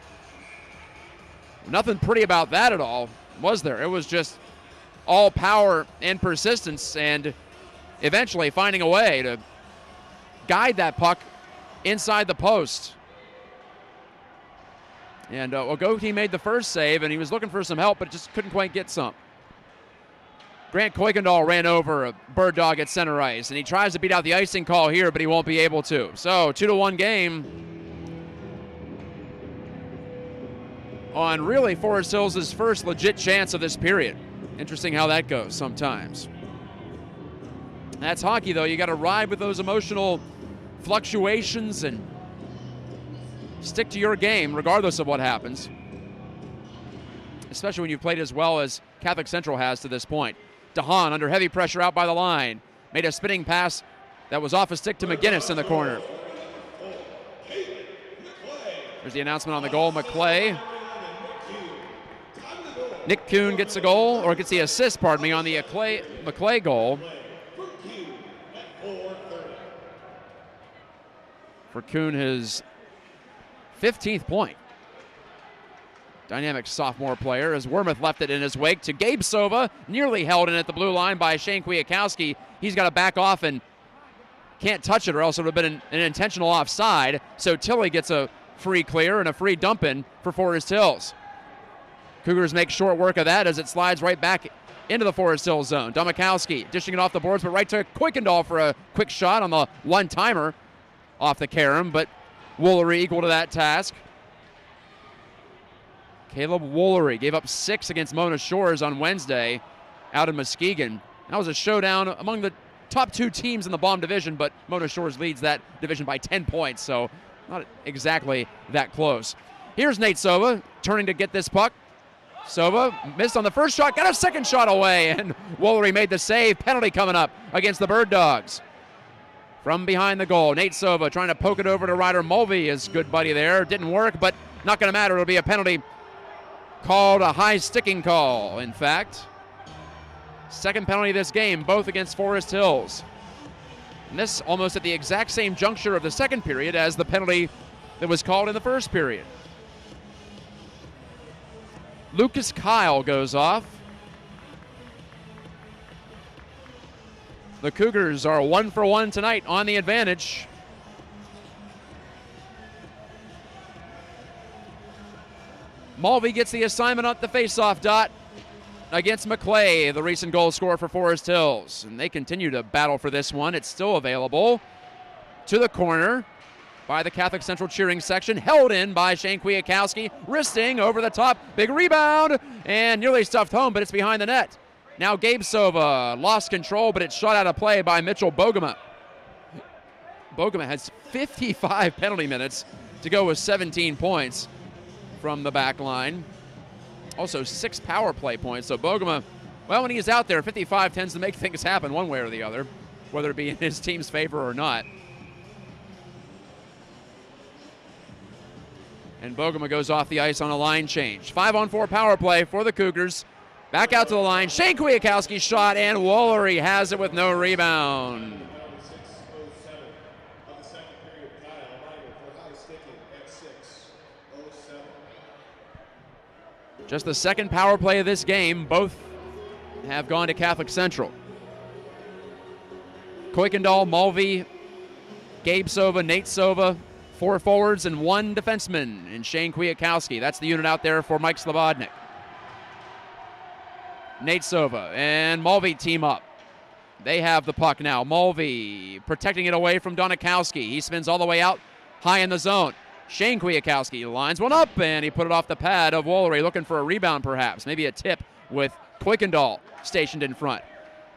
Nothing pretty about that at all, was there? It was just all power and persistence, and eventually finding a way to guide that puck inside the post. And Ogoti made the first save, and he was looking for some help, but just couldn't quite get some. Grant Kuykendall ran over a Bird Dog at center ice, and he tries to beat out the icing call here, but he won't be able to. So 2-1 game on really Forest Hills' first legit chance of this period. Interesting how that goes sometimes. That's hockey, though. You got to ride with those emotional fluctuations and stick to your game regardless of what happens, especially when you've played as well as Catholic Central has to this point. DeHaan under heavy pressure out by the line. Made a spinning pass that was off a stick to McGinnis in the corner. There's the announcement on the goal, McClay. Nick Kuhn gets a goal, or gets the assist, pardon me, on the McClay goal. For Kuhn, his 15th point. Dynamic sophomore player as Wormuth left it in his wake to Gabe Sova, nearly held in at the blue line by Shane Kwiatkowski. He's got to back off and can't touch it, or else it would have been an intentional offside. So Tilley gets a free clear and a free dump in for Forest Hills. Cougars make short work of that as it slides right back into the Forest Hills zone. Domikowski dishing it off the boards, but right to Kuykendall for a quick shot on the one-timer off the carom, but Woolery equal to that task. Caleb Woolery gave up 6 against Mona Shores on Wednesday out in Muskegon. That was a showdown among the top 2 teams in the Baum division, but Mona Shores leads that division by 10 points, so not exactly that close. Here's Nate Sova turning to get this puck. Sova missed on the first shot, got a second shot away, and Woolery made the save. Penalty coming up against the Bird Dogs. From behind the goal, Nate Sova trying to poke it over to Ryder Mulvey, his good buddy there. Didn't work, but not going to matter. It'll be a penalty called a high sticking call, in fact. Second penalty of this game, both against Forest Hills. And this almost at the exact same juncture of the second period as the penalty that was called in the first period. Lucas Kyle goes off. The Cougars are 1 for 1 tonight on the advantage. Mulvey gets the assignment at the faceoff dot against McClay, the recent goal scorer for Forest Hills. And they continue to battle for this one. It's still available to the corner by the Catholic Central cheering section. Held in by Shane Kwiatkowski. Wristing over the top. Big rebound and nearly stuffed home, but it's behind the net. Now Gabe Sova lost control, but it's shot out of play by Mitchell Bogema. Bogema has 55 penalty minutes to go with 17 points from the back line. Also 6 power play points. So Bogema, well, when he's out there, 55 tends to make things happen one way or the other, whether it be in his team's favor or not. And Bogema goes off the ice on a line change. 5-on-4 power play for the Cougars. Back out to the line. Shane Kwiatkowski shot, and Woolery has it with no rebound. Just the second power play of this game. Both have gone to Catholic Central. Kuykendall, Mulvey, Gabe Sova, Nate Sova, 4 forwards and 1 defenseman in Shane Kwiatkowski. That's the unit out there for Mike Slobodnik. Nate Sova and Mulvey team up. They have the puck now. Mulvey protecting it away from Donikowski. He spins all the way out high in the zone. Shane Kwiatkowski lines one up, and he put it off the pad of Woolery, looking for a rebound perhaps. Maybe a tip with Kuykendall stationed in front.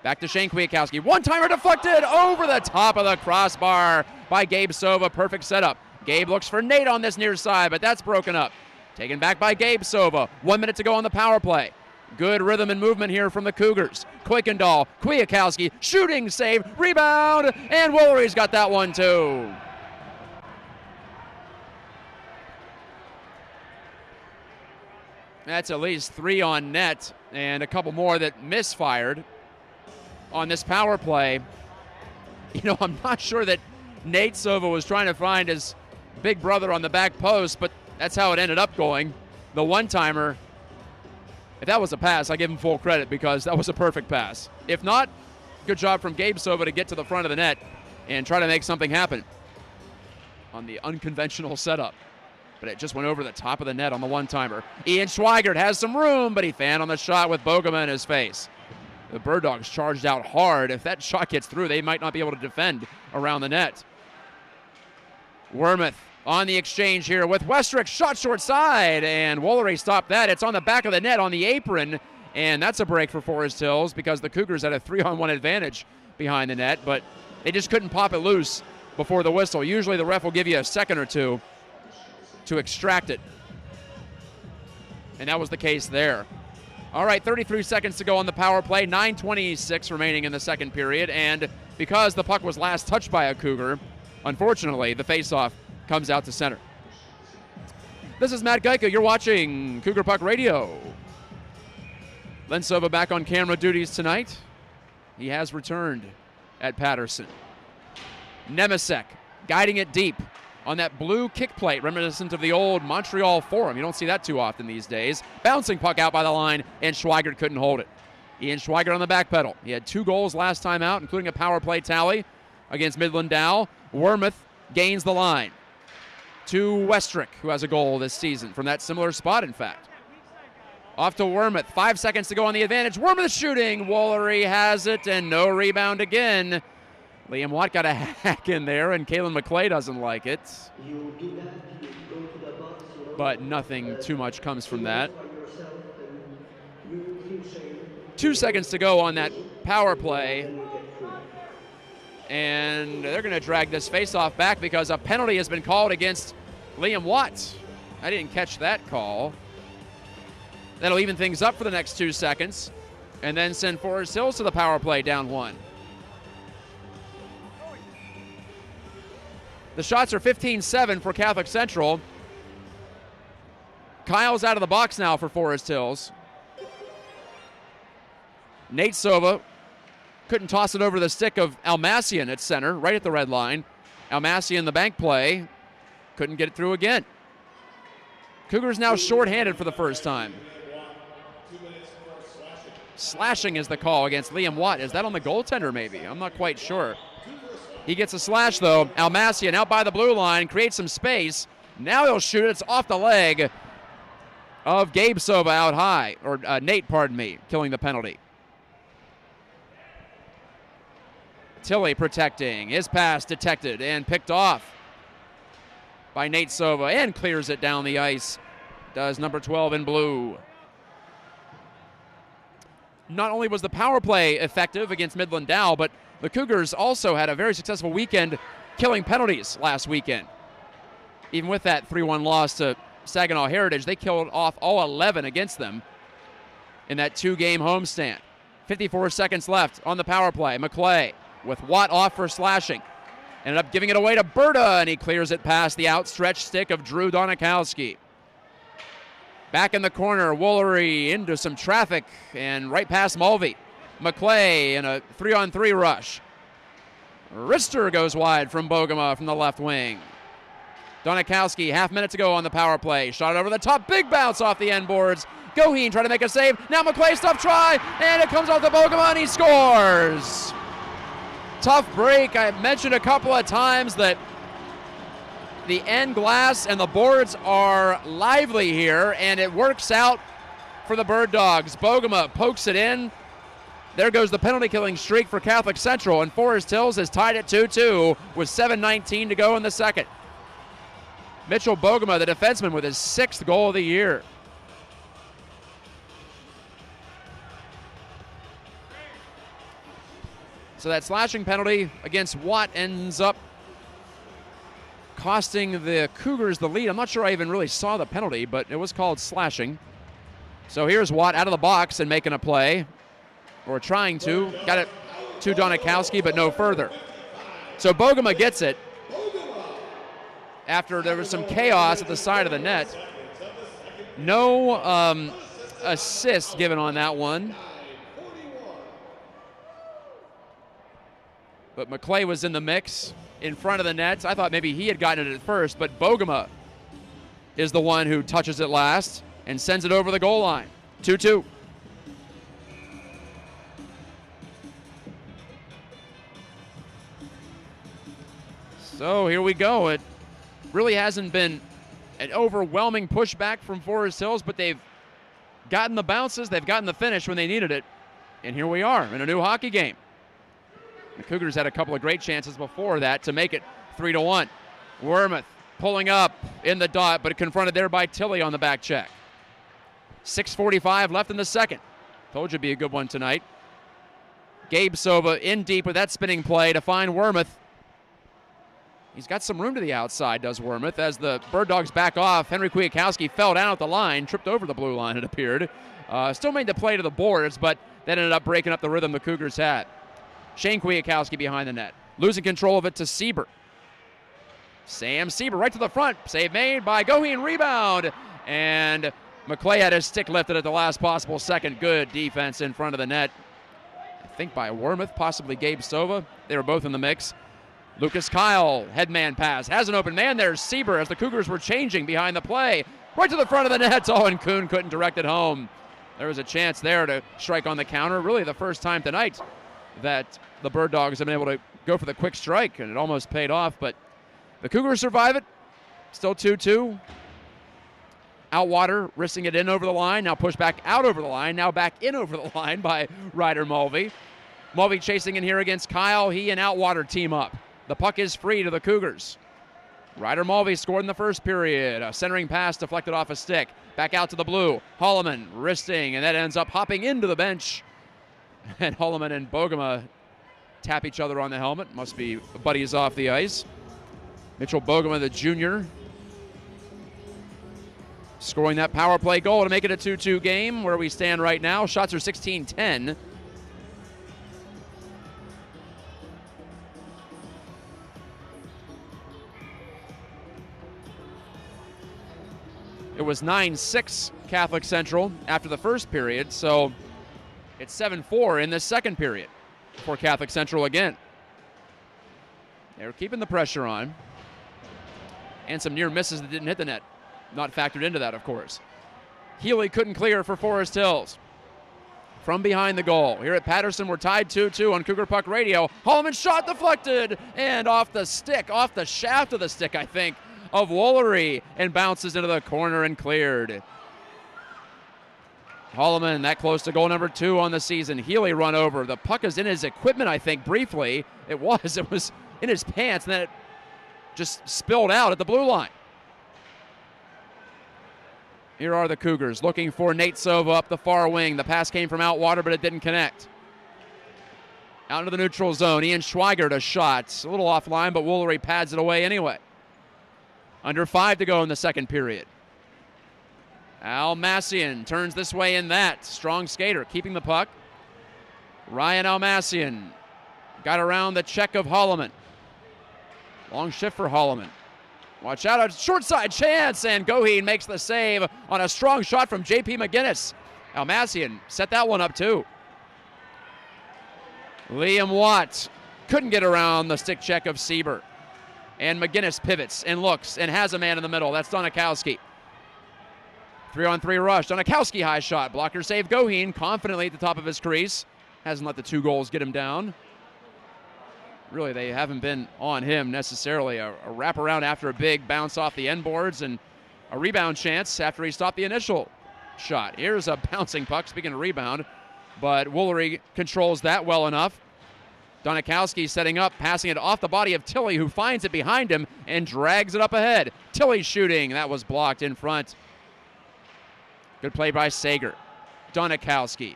Back to Shane Kwiatkowski. One-timer deflected over the top of the crossbar by Gabe Sova. Perfect setup. Gabe looks for Nate on this near side, but that's broken up. Taken back by Gabe Sova. 1 minute to go on the power play. Good rhythm and movement here from the Cougars. Kuykendall, Kwiatkowski, shooting save, rebound, and Woolery's got that one too. That's at least 3 on net and a couple more that misfired on this power play. You know, I'm not sure that Nate Sova was trying to find his big brother on the back post, but that's how it ended up going. The one-timer, if that was a pass, I give him full credit because that was a perfect pass. If not, good job from Gabe Sova to get to the front of the net and try to make something happen on the unconventional setup. But it just went over the top of the net on the one-timer. Ian Schweigert has some room, but he fanned on the shot with Bogema in his face. The Bird Dogs charged out hard. If that shot gets through, they might not be able to defend around the net. Wormuth on the exchange here with Westrick, shot short side, and Woolery stopped that. It's on the back of the net on the apron, and that's a break for Forest Hills because the Cougars had a 3-on-1 advantage behind the net, but they just couldn't pop it loose before the whistle. Usually the ref will give you a second or two to extract it, and that was the case there. All right, 33 seconds to go on the power play, 9:26 remaining in the second period, and because the puck was last touched by a Cougar, unfortunately, the faceoff comes out to center. This is Matt Gajtka. You're watching Cougar Puck Radio. Len Sova back on camera duties tonight. He has returned at Patterson. Nemesek guiding it deep on that blue kick plate, reminiscent of the old Montreal Forum. You don't see that too often these days. Bouncing puck out by the line, and Schweigert couldn't hold it. Ian Schweigert on the back pedal. He had 2 goals last time out, including a power play tally against Midland Dow. Wormuth gains the line to Westrick, who has a goal this season from that similar spot, in fact. Off to Wormuth. 5 seconds to go on the advantage. Wormuth shooting. Woolery has it, and no rebound again. Liam Watt got a hack in there, and Kalen McClay doesn't like it. But nothing too much comes from that. 2 seconds to go on that power play. And they're going to drag this faceoff back because a penalty has been called against Liam Watt. I didn't catch that call. That'll even things up for the next 2 seconds and then send Forest Hills to the power play down 1. The shots are 15-7 for Catholic Central. Kyle's out of the box now for Forest Hills. Nate Sova couldn't toss it over the stick of Almassian at center, right at the red line. Almassian, the bank play, couldn't get it through again. Cougars now shorthanded for the first time. Slashing is the call against Liam Watt. Is that on the goaltender maybe? I'm not quite sure. He gets a slash though. Almassian out by the blue line, creates some space. Now he'll shoot it. It's off the leg of Gabe Sova out high, or Nate, pardon me, killing the penalty. Tilley protecting. His pass detected and picked off by Nate Sova and clears it down the ice. Does number 12 in blue. Not only was the power play effective against Midland Dow, but the Cougars also had a very successful weekend killing penalties last weekend. Even with that 3-1 loss to Saginaw Heritage, they killed off all 11 against them in that 2-game homestand. 54 seconds left on the power play. McClay with Watt off for slashing. Ended up giving it away to Berta, and he clears it past the outstretched stick of Drew Donikowski. Back in the corner, Woolery into some traffic and right past Mulvey. McClay in a 3-on-3 rush. Rister goes wide from Bogema from the left wing. Donikowski, half minute to go on the power play. Shot over the top, big bounce off the end boards. Goheen trying to make a save. Now McClay, tough try, and it comes off the Bogema, and he scores. Tough break. I mentioned a couple of times that the end glass and the boards are lively here, and it works out for the Bird Dogs. Bogema pokes it in. There goes the penalty-killing streak for Catholic Central, and Forest Hills has tied it 2-2 with 7:19 to go in the second. Mitchell Bogema, the defenseman, with his 6th goal of the year. So that slashing penalty against Watt ends up costing the Cougars the lead. I'm not sure I even really saw the penalty, but it was called slashing. So here's Watt out of the box and making a play, or trying to. Got it to Donikowski, but no further. So Bogema gets it after there was some chaos at the side of the net. No assist given on that one. But McClay was in the mix in front of the net. I thought maybe he had gotten it at first, but Bogema is the one who touches it last and sends it over the goal line. 2-2. So here we go. It really hasn't been an overwhelming pushback from Forest Hills, but they've gotten the bounces, they've gotten the finish when they needed it. And here we are in a new hockey game. The Cougars had a couple of great chances before that to make it 3-1. Wormuth pulling up in the dot, but confronted there by Tilley on the back check. 6:45 left in the second. Told you it'd be a good one tonight. Gabe Sova in deep with that spinning play to find Wormuth. He's got some room to the outside, does Wormuth. As the Bird Dogs back off, Henry Kwiatkowski fell down at the line, tripped over the blue line, it appeared. Still made the play to the boards, but that ended up breaking up the rhythm the Cougars had. Shane Kwiatkowski behind the net, losing control of it to Sieber. Sam Sieber right to the front. Save made by Goheen, rebound. And McClay had his stick lifted at the last possible second. Good defense in front of the net. I think by Wormuth, possibly Gabe Sova. They were both in the mix. Lucas Kyle, headman pass. Has an open man. There's Sieber as the Cougars were changing behind the play. Right to the front of the net. Oh, and Kuhn couldn't direct it home. There was a chance there to strike on the counter. Really the first time tonight that the Bird Dogs have been able to go for the quick strike, and it almost paid off, but the Cougars survive it. Still 2-2. Outwater risking it in over the line, now pushed back out over the line, now back in over the line by Ryder Mulvey. Mulvey chasing in here against Kyle. He and Outwater team up. The puck is free to the Cougars. Ryder Mulvey scored in the first period. A centering pass deflected off a stick. Back out to the blue. Holloman wristing, and that ends up hopping into the bench. And Holloman and Bogema tap each other on the helmet. Must be buddies off the ice. Mitchell Bogema, the junior, scoring that power play goal to make it a 2-2 game where we stand right now. Shots are 16-10. It was 9-6 Catholic Central after the first period, so it's 7-4 in the second period for Catholic Central again. They're keeping the pressure on. And some near misses that didn't hit the net. Not factored into that, of course. Healy couldn't clear for Forest Hills. From behind the goal. Here at Patterson, we're tied 2-2 on Cougar Puck Radio. Holloman shot deflected and off the stick, off the shaft of the stick, I think, of Woolery, and bounces into the corner and cleared. Holloman that close to goal number 2 on the season. Healy run over. The puck is in his equipment, I think, briefly. It was in his pants, and then it just spilled out at the blue line. Here are the Cougars looking for Nate Sova up the far wing. The pass came from Outwater, but it didn't connect. Out into the neutral zone. Ian Schweigert a shot. A little offline, but Woolery pads it away anyway. Under 5 to go in the second period. Almassian turns this way and that. Strong skater keeping the puck. Ryan Almassian got around the check of Holloman. Long shift for Holloman. Watch out, a short side chance, and Goheen makes the save on a strong shot from J.P. McGinnis. Almassian set that one up too. Liam Watt couldn't get around the stick check of Sieber. And McGinnis pivots and looks and has a man in the middle. That's Donikowski. 3-on-3 rush. Donikowski high shot. Blocker save. Goheen confidently at the top of his crease. Hasn't let the 2 goals get him down. Really, they haven't been on him necessarily. A wraparound after a big bounce off the end boards and a rebound chance after he stopped the initial shot. Here's a bouncing puck, speaking of rebound, but Woolery controls that well enough. Donikowski setting up, passing it off the body of Tilley, who finds it behind him and drags it up ahead. Tilley shooting. That was blocked in front. Good play by Sager. Donikowski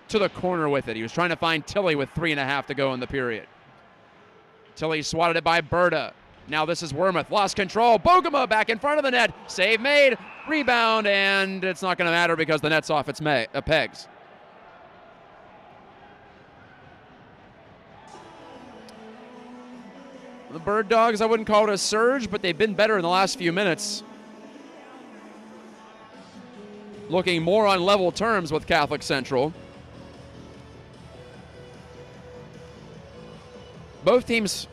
to the corner with it. He was trying to find Tilley with 3.5 to go in the period. Tilley swatted it by Berta. Now this is Wormuth. Lost control. Bogema back in front of the net. Save made. Rebound, and it's not going to matter because the net's off its pegs. The Bird Dogs, I wouldn't call it a surge, but they've been better in the last few minutes. Looking more on level terms with Catholic Central. Both teams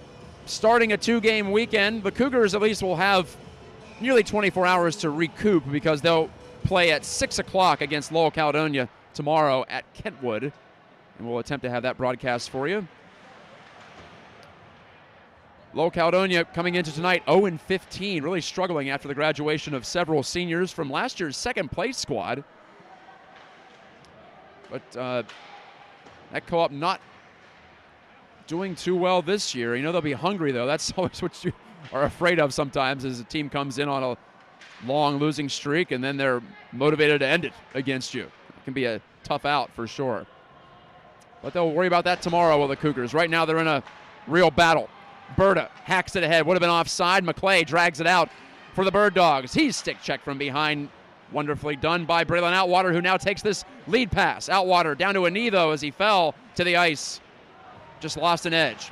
starting a 2-game weekend. The Cougars at least will have nearly 24 hours to recoup because they'll play at 6 o'clock against Lower Caledonia tomorrow at Kentwood. And we'll attempt to have that broadcast for you. Lower Caledonia coming into tonight 0-15, really struggling after the graduation of several seniors from last year's second-place squad. But that co-op not doing too well this year. You know they'll be hungry, though. That's always what you are afraid of sometimes as a team comes in on a long losing streak and then they're motivated to end it against you. It can be a tough out for sure. But they'll worry about that tomorrow with the Cougars. Right now they're in a real battle. Berta hacks it ahead. Would have been offside. McClay drags it out for the Bird Dogs. He's stick checked from behind. Wonderfully done by Braylon Outwater, who now takes this lead pass. Outwater down to a knee, though, as he fell to the ice. Just lost an edge.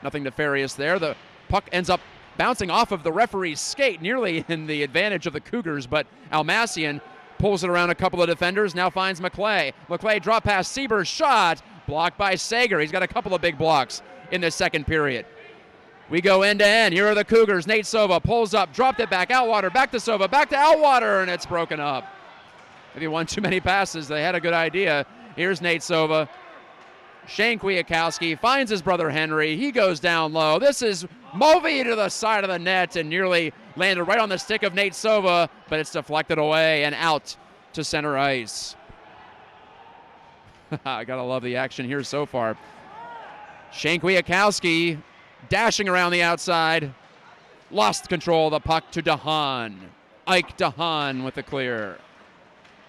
Nothing nefarious there. The puck ends up bouncing off of the referee's skate, nearly in the advantage of the Cougars, but Almassian pulls it around a couple of defenders, now finds McClay. McClay drop pass, Sieber's shot, blocked by Sager. He's got a couple of big blocks in this second period. We go end to end. Here are the Cougars. Nate Sova pulls up, dropped it back. Outwater, back to Sova, back to Outwater, and it's broken up. Maybe one too many passes. They had a good idea. Here's Nate Sova. Shane Kwiatkowski finds his brother Henry. He goes down low. This is Movie to the side of the net and nearly landed right on the stick of Nate Sova, but it's deflected away and out to center ice. I gotta love the action here so far. Shane Kwiatkowski dashing around the outside. Lost control of the puck to DeHaan. Ike DeHaan with the clear.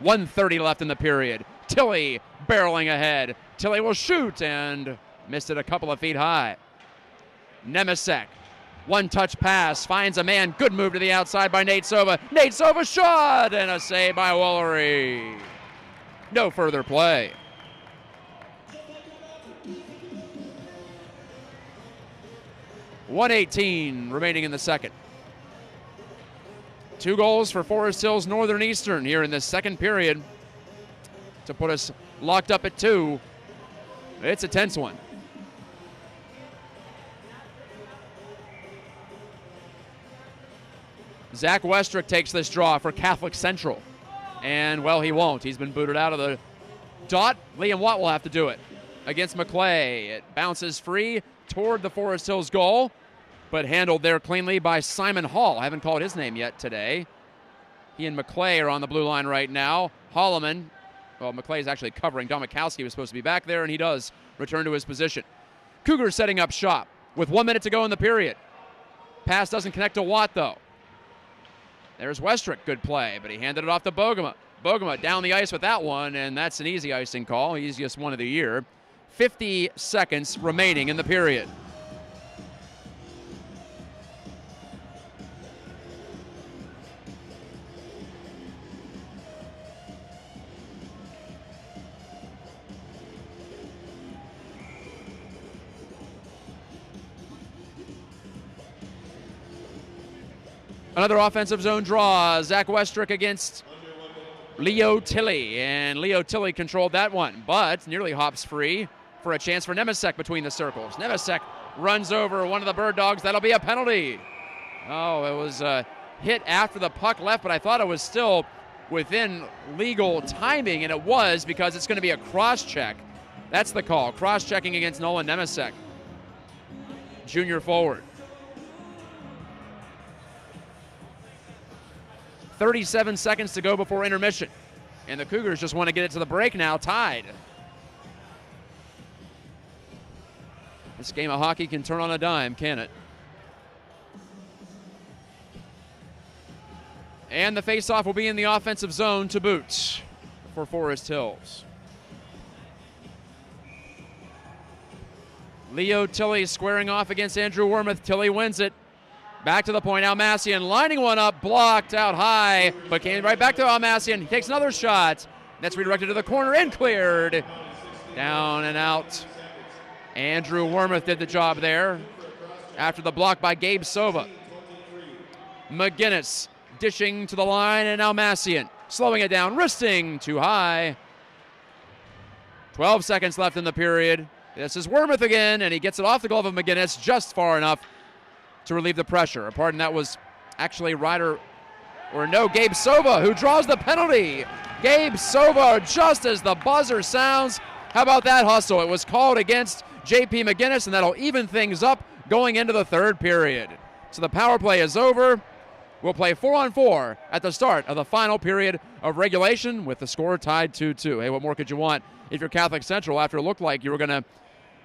1:30 left in the period. Tilley barreling ahead. Tilley will shoot and missed it a couple of feet high. Nemesek, one-touch pass, finds a man. Good move to the outside by Nate Sova. Nate Sova shot and a save by Woolery. No further play. .118 remaining in the second. 2 goals for Forest Hills Northern Eastern here in the second period to put us locked up at 2. It's a tense one. Zach Westrick takes this draw for Catholic Central. And, well, he won't. He's been booted out of the dot. Liam Watt will have to do it against McClay. It bounces free toward the Forest Hills goal, but handled there cleanly by Simon Hall. I haven't called his name yet today. He and McClay are on the blue line right now. Holloman, well, McClay is actually covering. Domikowski was supposed to be back there, and he does return to his position. Cougars setting up shop with 1 minute to go in the period. Pass doesn't connect to Watt, though. There's Westrick, good play, but he handed it off to Bogema. Bogema down the ice with that one, and that's an easy icing call. Easiest one of the year. 50 seconds remaining in the period. Another offensive zone draw. Zach Westrick against Leo Tilley, and Leo Tilley controlled that one, but nearly hops free for a chance for Nemesek between the circles. Nemesek runs over one of the Bird Dogs. That'll be a penalty. Oh, it was a hit after the puck left, but I thought it was still within legal timing, and it was because it's going to be a cross-check. That's the call, cross-checking against Nolan Nemesek, junior forward. 37 seconds to go before intermission. And the Cougars just want to get it to the break now, tied. This game of hockey can turn on a dime, can it? And the faceoff will be in the offensive zone to boot for Forest Hills. Leo Tilley squaring off against Andrew Wormuth. Tilley wins it. Back to the point, Almassian lining one up, blocked out high, but came right back to Almassian. He takes another shot. That's redirected to the corner and cleared. Down and out. Andrew Wormuth did the job there after the block by Gabe Sova. McGinnis dishing to the line, and Almassian slowing it down, wristing too high. 12 seconds left in the period. This is Wormuth again, and he gets it off the glove of McGinnis just far enough to relieve the pressure. Pardon, that was actually Gabe Sova who draws the penalty. Gabe Sova just as the buzzer sounds. How about that hustle? It was called against J.P. McGinnis, and that'll even things up going into the third period. So the power play is over. We'll play 4-on-4 at the start of the final period of regulation with the score tied 2-2. Hey, what more could you want if you're Catholic Central after it looked like you were going to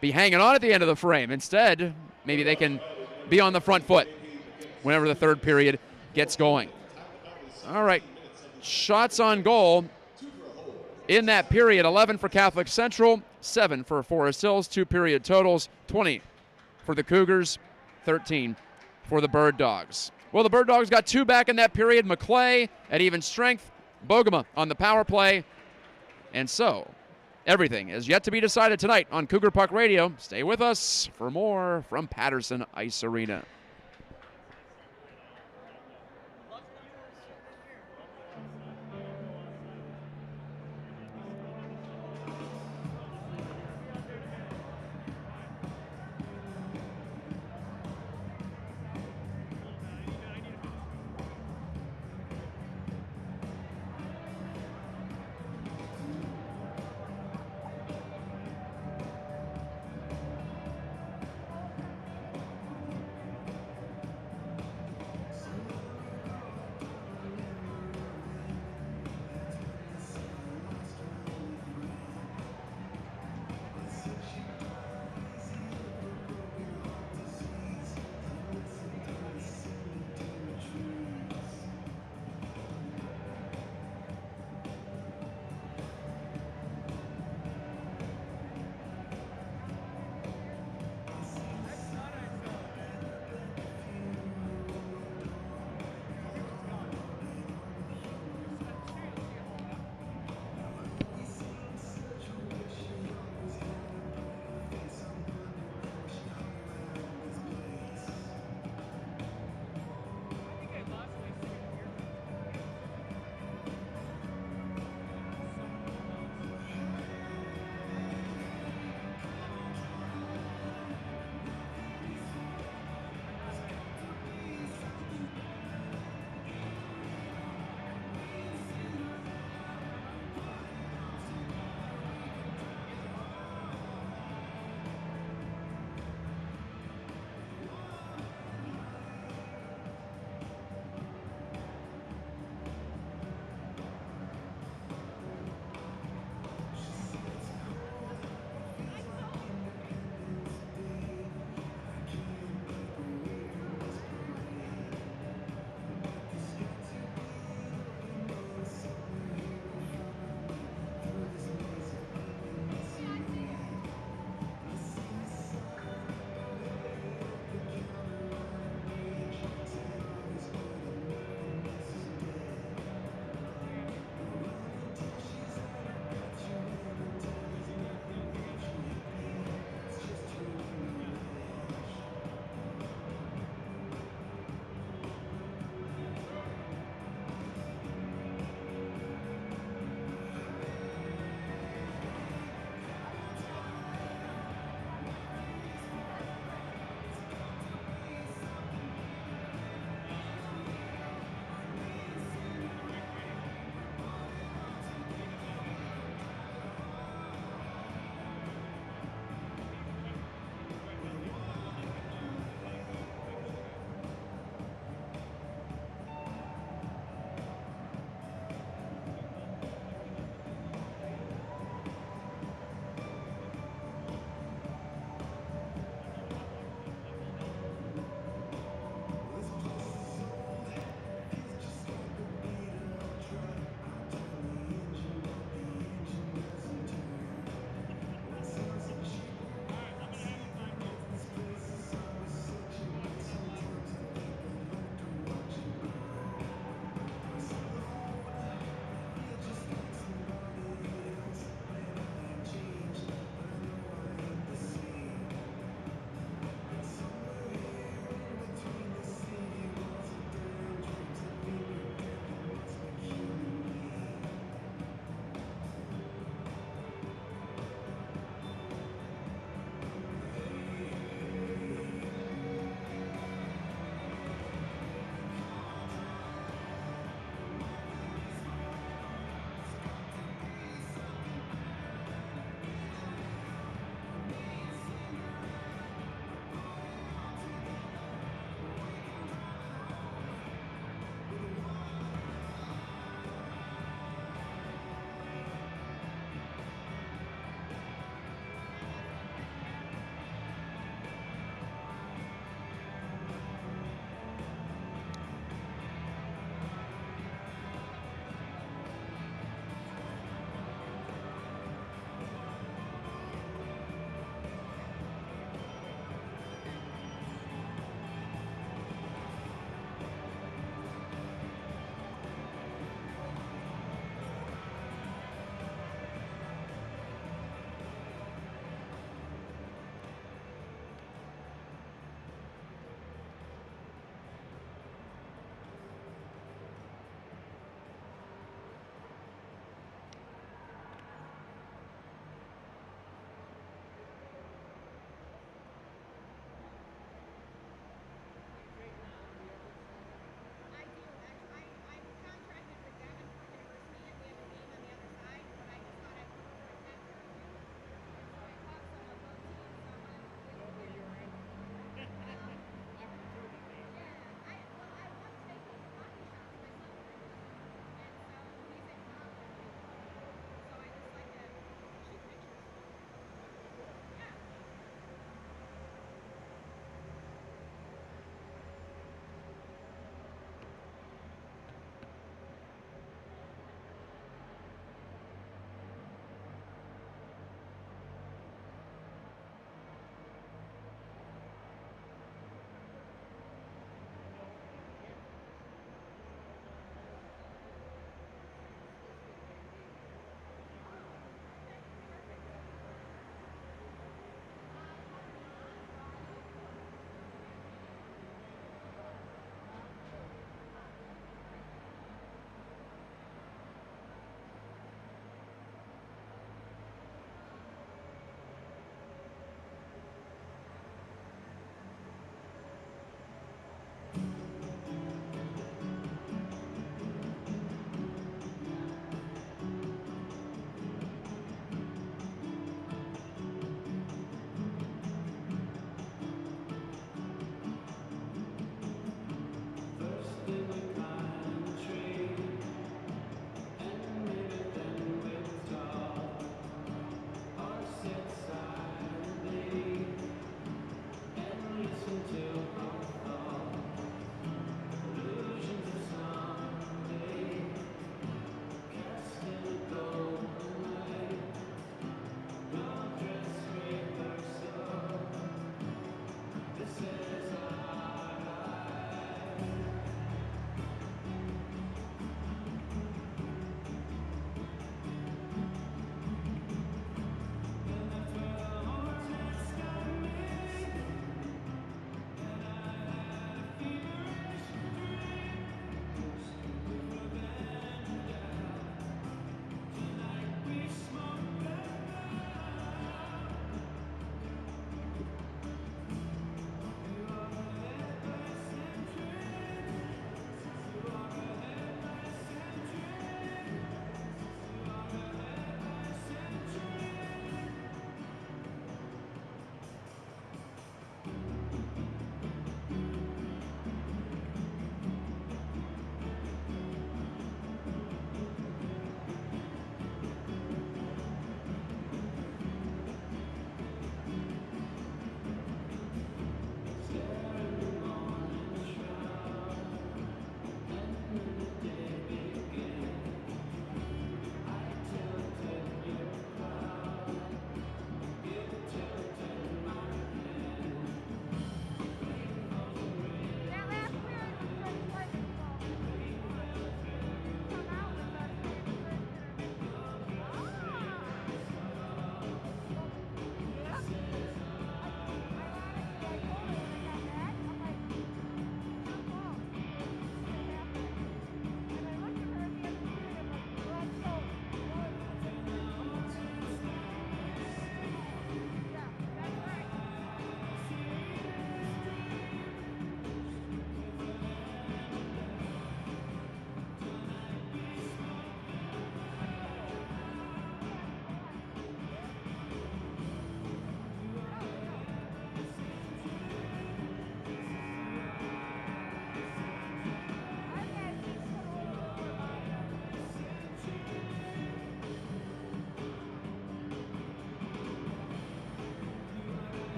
be hanging on at the end of the frame? Instead, maybe they can be on the front foot whenever the third period gets going. All right, shots on goal in that period, 11 for Catholic Central, 7 for Forest Hills, 2 period totals, 20 for the Cougars, 13 for the Bird Dogs. Well, the Bird Dogs got 2 back in that period. McClay at even strength, Bogema on the power play. And so, everything is yet to be decided tonight on Cougar Puck Radio. Stay with us for more from Patterson Ice Arena.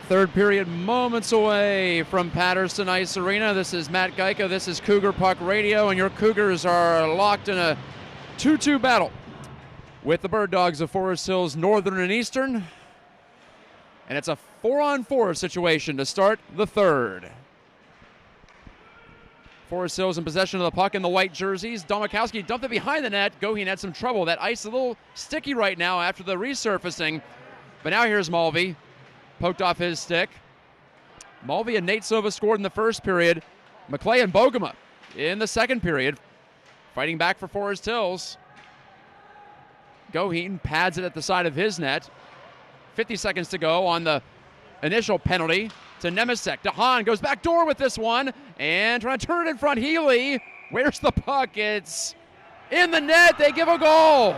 Third period moments away from Patterson Ice Arena. This is Matt Gajtka. This is Cougar Puck Radio, and your Cougars are locked in a 2-2 battle with the Bird Dogs of Forest Hills Northern and Eastern. And it's a 4-on-4 situation to start the third. Forest Hills in possession of the puck in the white jerseys. Domikowski dumped it behind the net. Goheen had some trouble. That ice is a little sticky right now after the resurfacing. But now here's Mulvey. Poked off his stick. Mulvey and Nate Sova scored in the first period. McClay and Bogema in the second period. Fighting back for Forest Hills. Goheen pads it at the side of his net. 50 seconds to go on the initial penalty to Nemesek. DeHaan goes back door with this one and trying to turn it in front. Healy, where's the puck? It's in the net. They give a goal.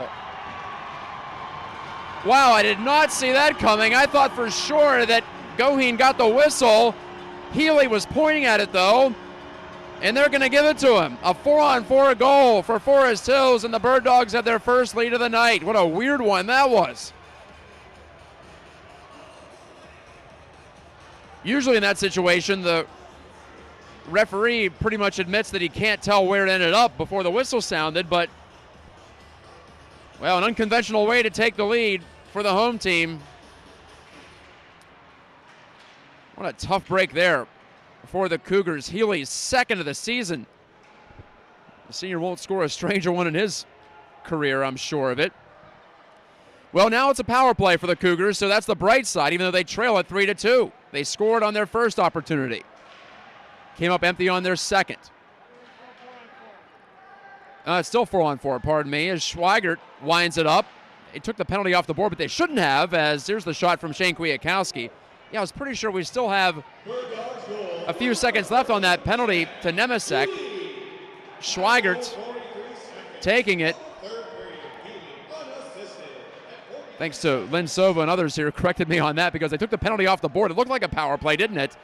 Wow, I did not see that coming. I thought for sure that Goheen got the whistle. Healy was pointing at it though, and they're going to give it to him. A 4-on-4 goal for Forest Hills, and the Bird Dogs have their first lead of the night. What a weird one that was. Usually in that situation, the referee pretty much admits that he can't tell where it ended up before the whistle sounded, but, well, an unconventional way to take the lead for the home team. What a tough break there for the Cougars. Healy's second of the season. The senior won't score a stranger one in his career, I'm sure of it. Well, now it's a power play for the Cougars, so that's the bright side, even though they trail at 3-2. They scored on their first opportunity. Came up empty on their second. It's still 4-on-4, pardon me, as Schweigert winds it up. They took the penalty off the board, but they shouldn't have, as here's the shot from Shane Kwiatkowski. Yeah, I was pretty sure we still have a few seconds left on that penalty to Nemesek. Schweigert taking it. Thanks to Lynn Sova and others here corrected me on that because they took the penalty off the board. It looked like a power play, didn't it?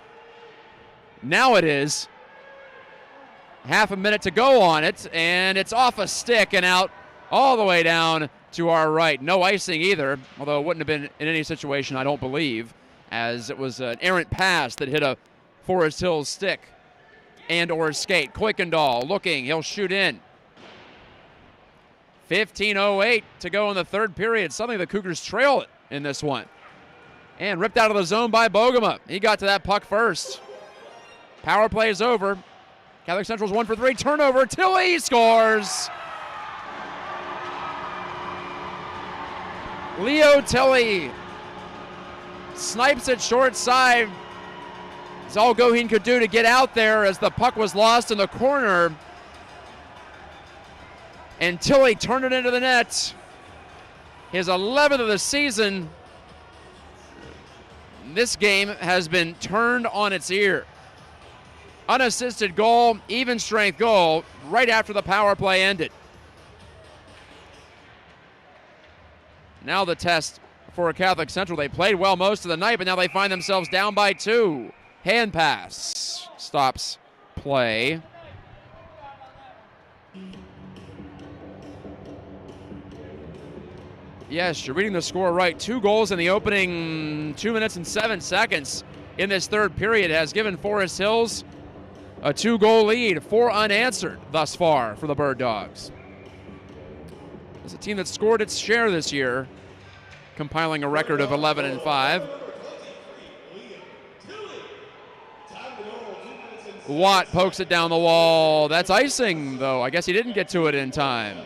Now it is. Half a minute to go on it, and it's off a stick and out all the way down to our right. No icing either, although it wouldn't have been in any situation, I don't believe, as it was an errant pass that hit a Forest Hills stick and or skate. Kuykendall looking, he'll shoot in. 15:08 to go in the third period. Suddenly the Cougars trail it in this one. And ripped out of the zone by Bogema. He got to that puck first. Power play is over. Catholic Central's 1 for 3. Turnover. Tilley scores. Leo Tilley snipes it short side. It's all Goheen could do to get out there as the puck was lost in the corner. And Tilley turned it into the net. His 11th of the season. This game has been turned on its ear. Unassisted goal, even strength goal, right after the power play ended. Now the test for Catholic Central. They played well most of the night, but now they find themselves down by 2. Hand pass stops play. Yes, you're reading the score right. 2 goals in the opening 2 minutes and 7 seconds in this third period has given Forest Hills a 2-goal lead, 4 unanswered thus far for the Bird Dogs. It's a team that scored its share this year, compiling a record of 11-5. Watt pokes it down the wall. That's icing, though. I guess he didn't get to it in time.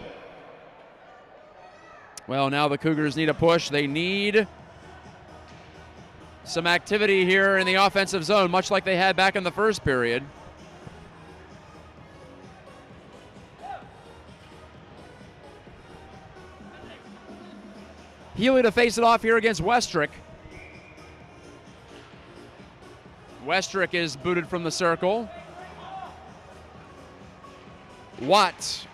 Well, now the Cougars need a push. They need some activity here in the offensive zone, much like they had back in the first period. Healy to face it off here against Westrick. Westrick is booted from the circle. Watt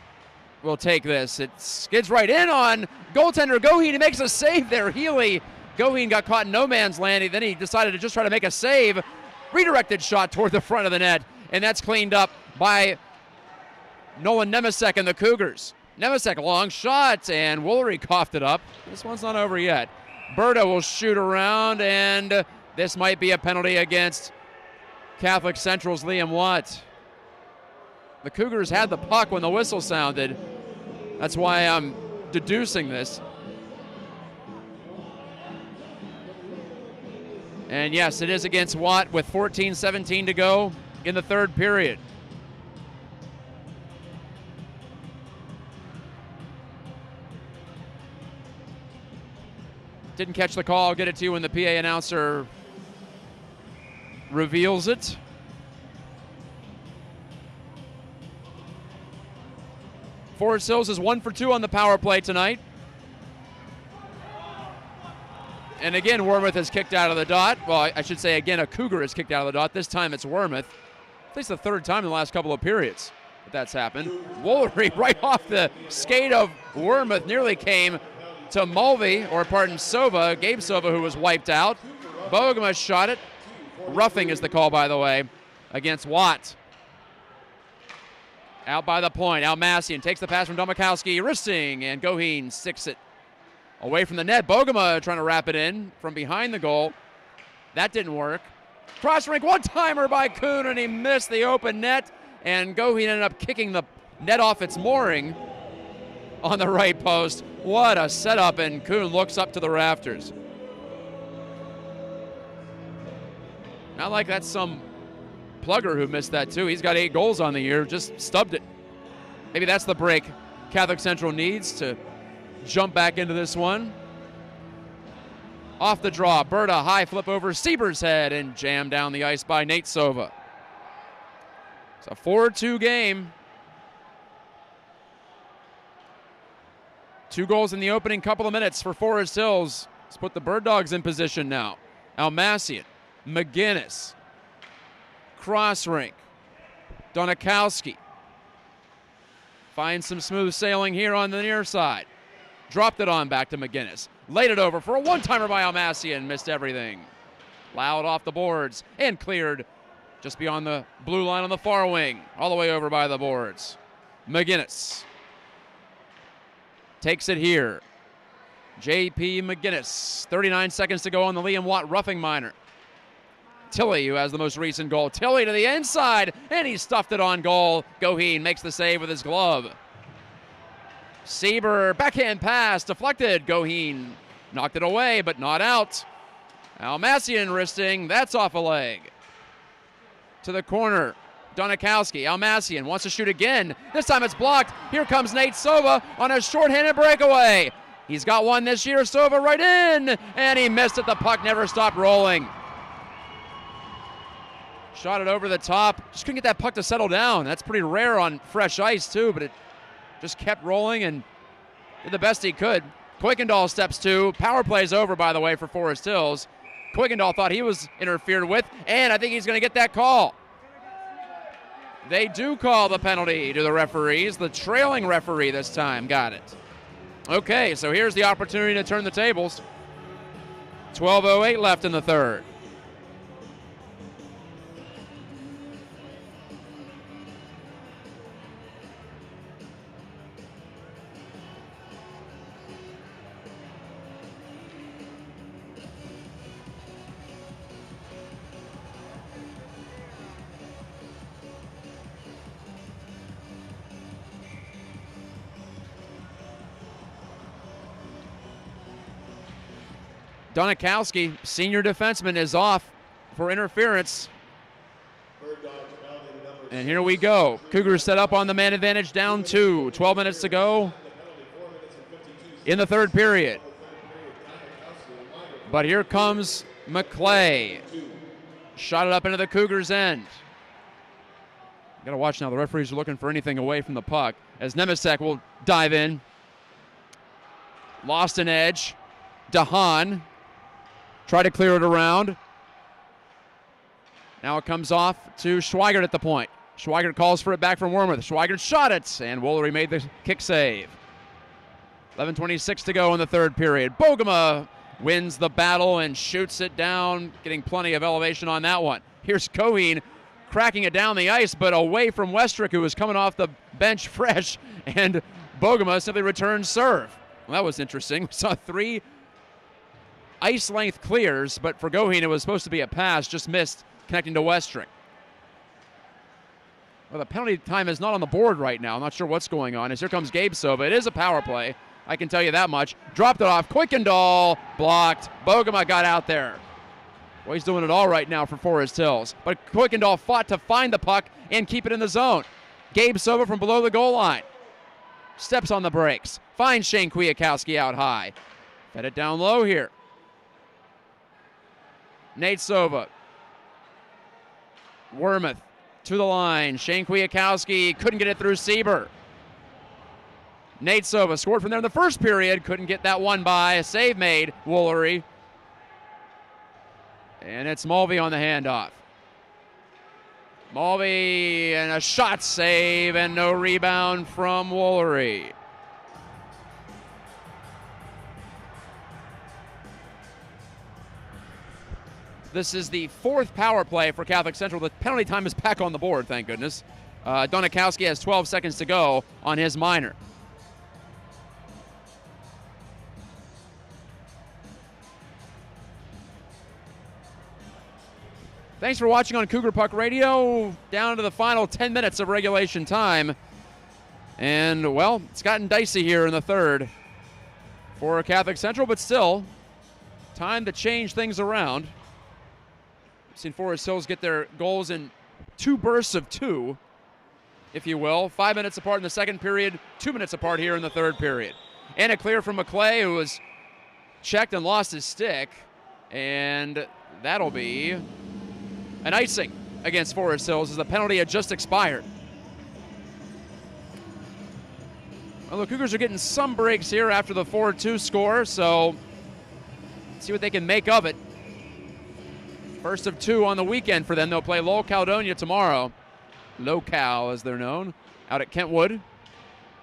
will take this. It skids right in on goaltender Goheen. He makes a save there. Healy, Goheen got caught in no man's land. Then he decided to just try to make a save. Redirected shot toward the front of the net, and that's cleaned up by Nolan Nemesek and the Cougars. Nemesek, long shot, and Woolery coughed it up. This one's not over yet. Berta will shoot around, and This might be a penalty against Catholic Central's Liam Watt. The Cougars had the puck when the whistle sounded. That's why I'm deducing this. And yes, it is against Watt with 14-17 to go in the third period. Didn't catch the call. I'll get it to you when the PA announcer reveals it. Forest Hills is 1 for 2 on the power play tonight. And again, Wormuth is kicked out of the dot. Well, I should say again, a Cougar is kicked out of the dot. This time it's Wormuth. At least the third time in the last couple of periods that that's happened. Woolery right off the skate of Wormuth nearly came to Mulvey, or pardon, Sova, Gabe Sova, who was wiped out. Bogema shot it. Roughing is the call, by the way, against Watt. Out by the point, Almassian takes the pass from Domikowski, wristing, and Goheen sticks it away from the net. Bogema trying to wrap it in from behind the goal. That didn't work. Cross-rink one-timer by Kuhn, and he missed the open net, and Goheen ended up kicking the net off its mooring on the right post. What a setup, and Kuhn looks up to the rafters. Not like that's some plugger who missed that too. He's got 8 goals on the year, just stubbed it. Maybe that's the break Catholic Central needs to jump back into this one. Off the draw, Berta, high flip over Sieber's head and jammed down the ice by Nate Sova. It's a 4-2 game. 2 goals in the opening couple of minutes for Forest Hills. Let's put the Bird Dogs in position now. Almassian, McGinnis, Crossrink, Donikowski. Finds some smooth sailing here on the near side. Dropped it on back to McGinnis. Laid it over for a one-timer by Almassian. Missed everything. Loud off the boards and cleared just beyond the blue line on the far wing. All the way over by the boards. McGinnis takes it here. J.P. McGinnis. 39 seconds to go on the Liam Watt roughing minor. Tilley, who has the most recent goal. Tilley to the inside, and he stuffed it on goal. Goheen makes the save with his glove. Sieber, backhand pass, deflected. Goheen knocked it away, but not out. Almassian wristing, that's off a leg. To the corner, Donikowski. Almassian wants to shoot again. This time it's blocked. Here comes Nate Sova on a shorthanded breakaway. He's got one this year. Sova right in, and he missed it. The puck never stopped rolling. Shot it over the top. Just couldn't get that puck to settle down. That's pretty rare on fresh ice, too, but it just kept rolling and did the best he could. Kuykendall steps to. Power play's over, by the way, for Forest Hills. Kuykendall thought he was interfered with, and I think he's going to get that call. They do call the penalty to the referees. The trailing referee this time got it. Okay, so here's the opportunity to turn the tables. 12:08 left in the third. Donikowski, senior defenseman, is off for interference. And here we go. Cougars set up on the man advantage, down 2. 12 minutes to go in the third period. But here comes McClay. Shot it up into the Cougars' end. Got to watch now. The referees are looking for anything away from the puck as Nemesek will dive in. Lost an edge. DeHaan. Try to clear it around. Now it comes off to Schweigert at the point. Schweigert calls for it back from Wormuth. Schweigert shot it, and Woolery made the kick save. 11:26 to go in the third period. Bogema wins the battle and shoots it down, getting plenty of elevation on that one. Here's Goheen cracking it down the ice, but away from Westrick, who was coming off the bench fresh, and Bogema simply returns serve. Well, that was interesting. We saw 3 ice length clears, but for Goheen it was supposed to be a pass, just missed connecting to Westring. Well, the penalty time is not on the board right now. I'm not sure what's going on. As here comes Gabe Sova. It is a power play. I can tell you that much. Dropped it off. Kuykendall blocked. Bogema got out there. Well, he's doing it all right now for Forest Hills. But Kuykendall fought to find the puck and keep it in the zone. Gabe Sova from below the goal line. Steps on the brakes. Finds Shane Kwiatkowski out high. Fed it down low here. Nate Sova. Wormuth to the line. Shane Kwiatkowski couldn't get it through Sieber. Nate Sova scored from there in the first period. Couldn't get that one by. A save made. Woolery. And it's Mulvey on the handoff. Mulvey and a shot save and no rebound from Woolery. This is the fourth power play for Catholic Central. The penalty time is back on the board, thank goodness. Donikowski has 12 seconds to go on his minor. Thanks for watching on Cougar Puck Radio. Down to the final 10 minutes of regulation time. And, well, it's gotten dicey here in the third for Catholic Central, but still, time to change things around. We've seen Forest Hills get their goals in two bursts of two, if you will. 5 minutes apart in the second period, 2 minutes apart here in the third period. And a clear from McClay, who was checked and lost his stick. And that'll be an icing against Forest Hills as the penalty had just expired. Well, the Cougars are getting some breaks here after the 4-2 score, so let's see what they can make of it. First of two on the weekend for them. They'll play Lowell Caledonia tomorrow. Low-Cal, as they're known, out at Kentwood.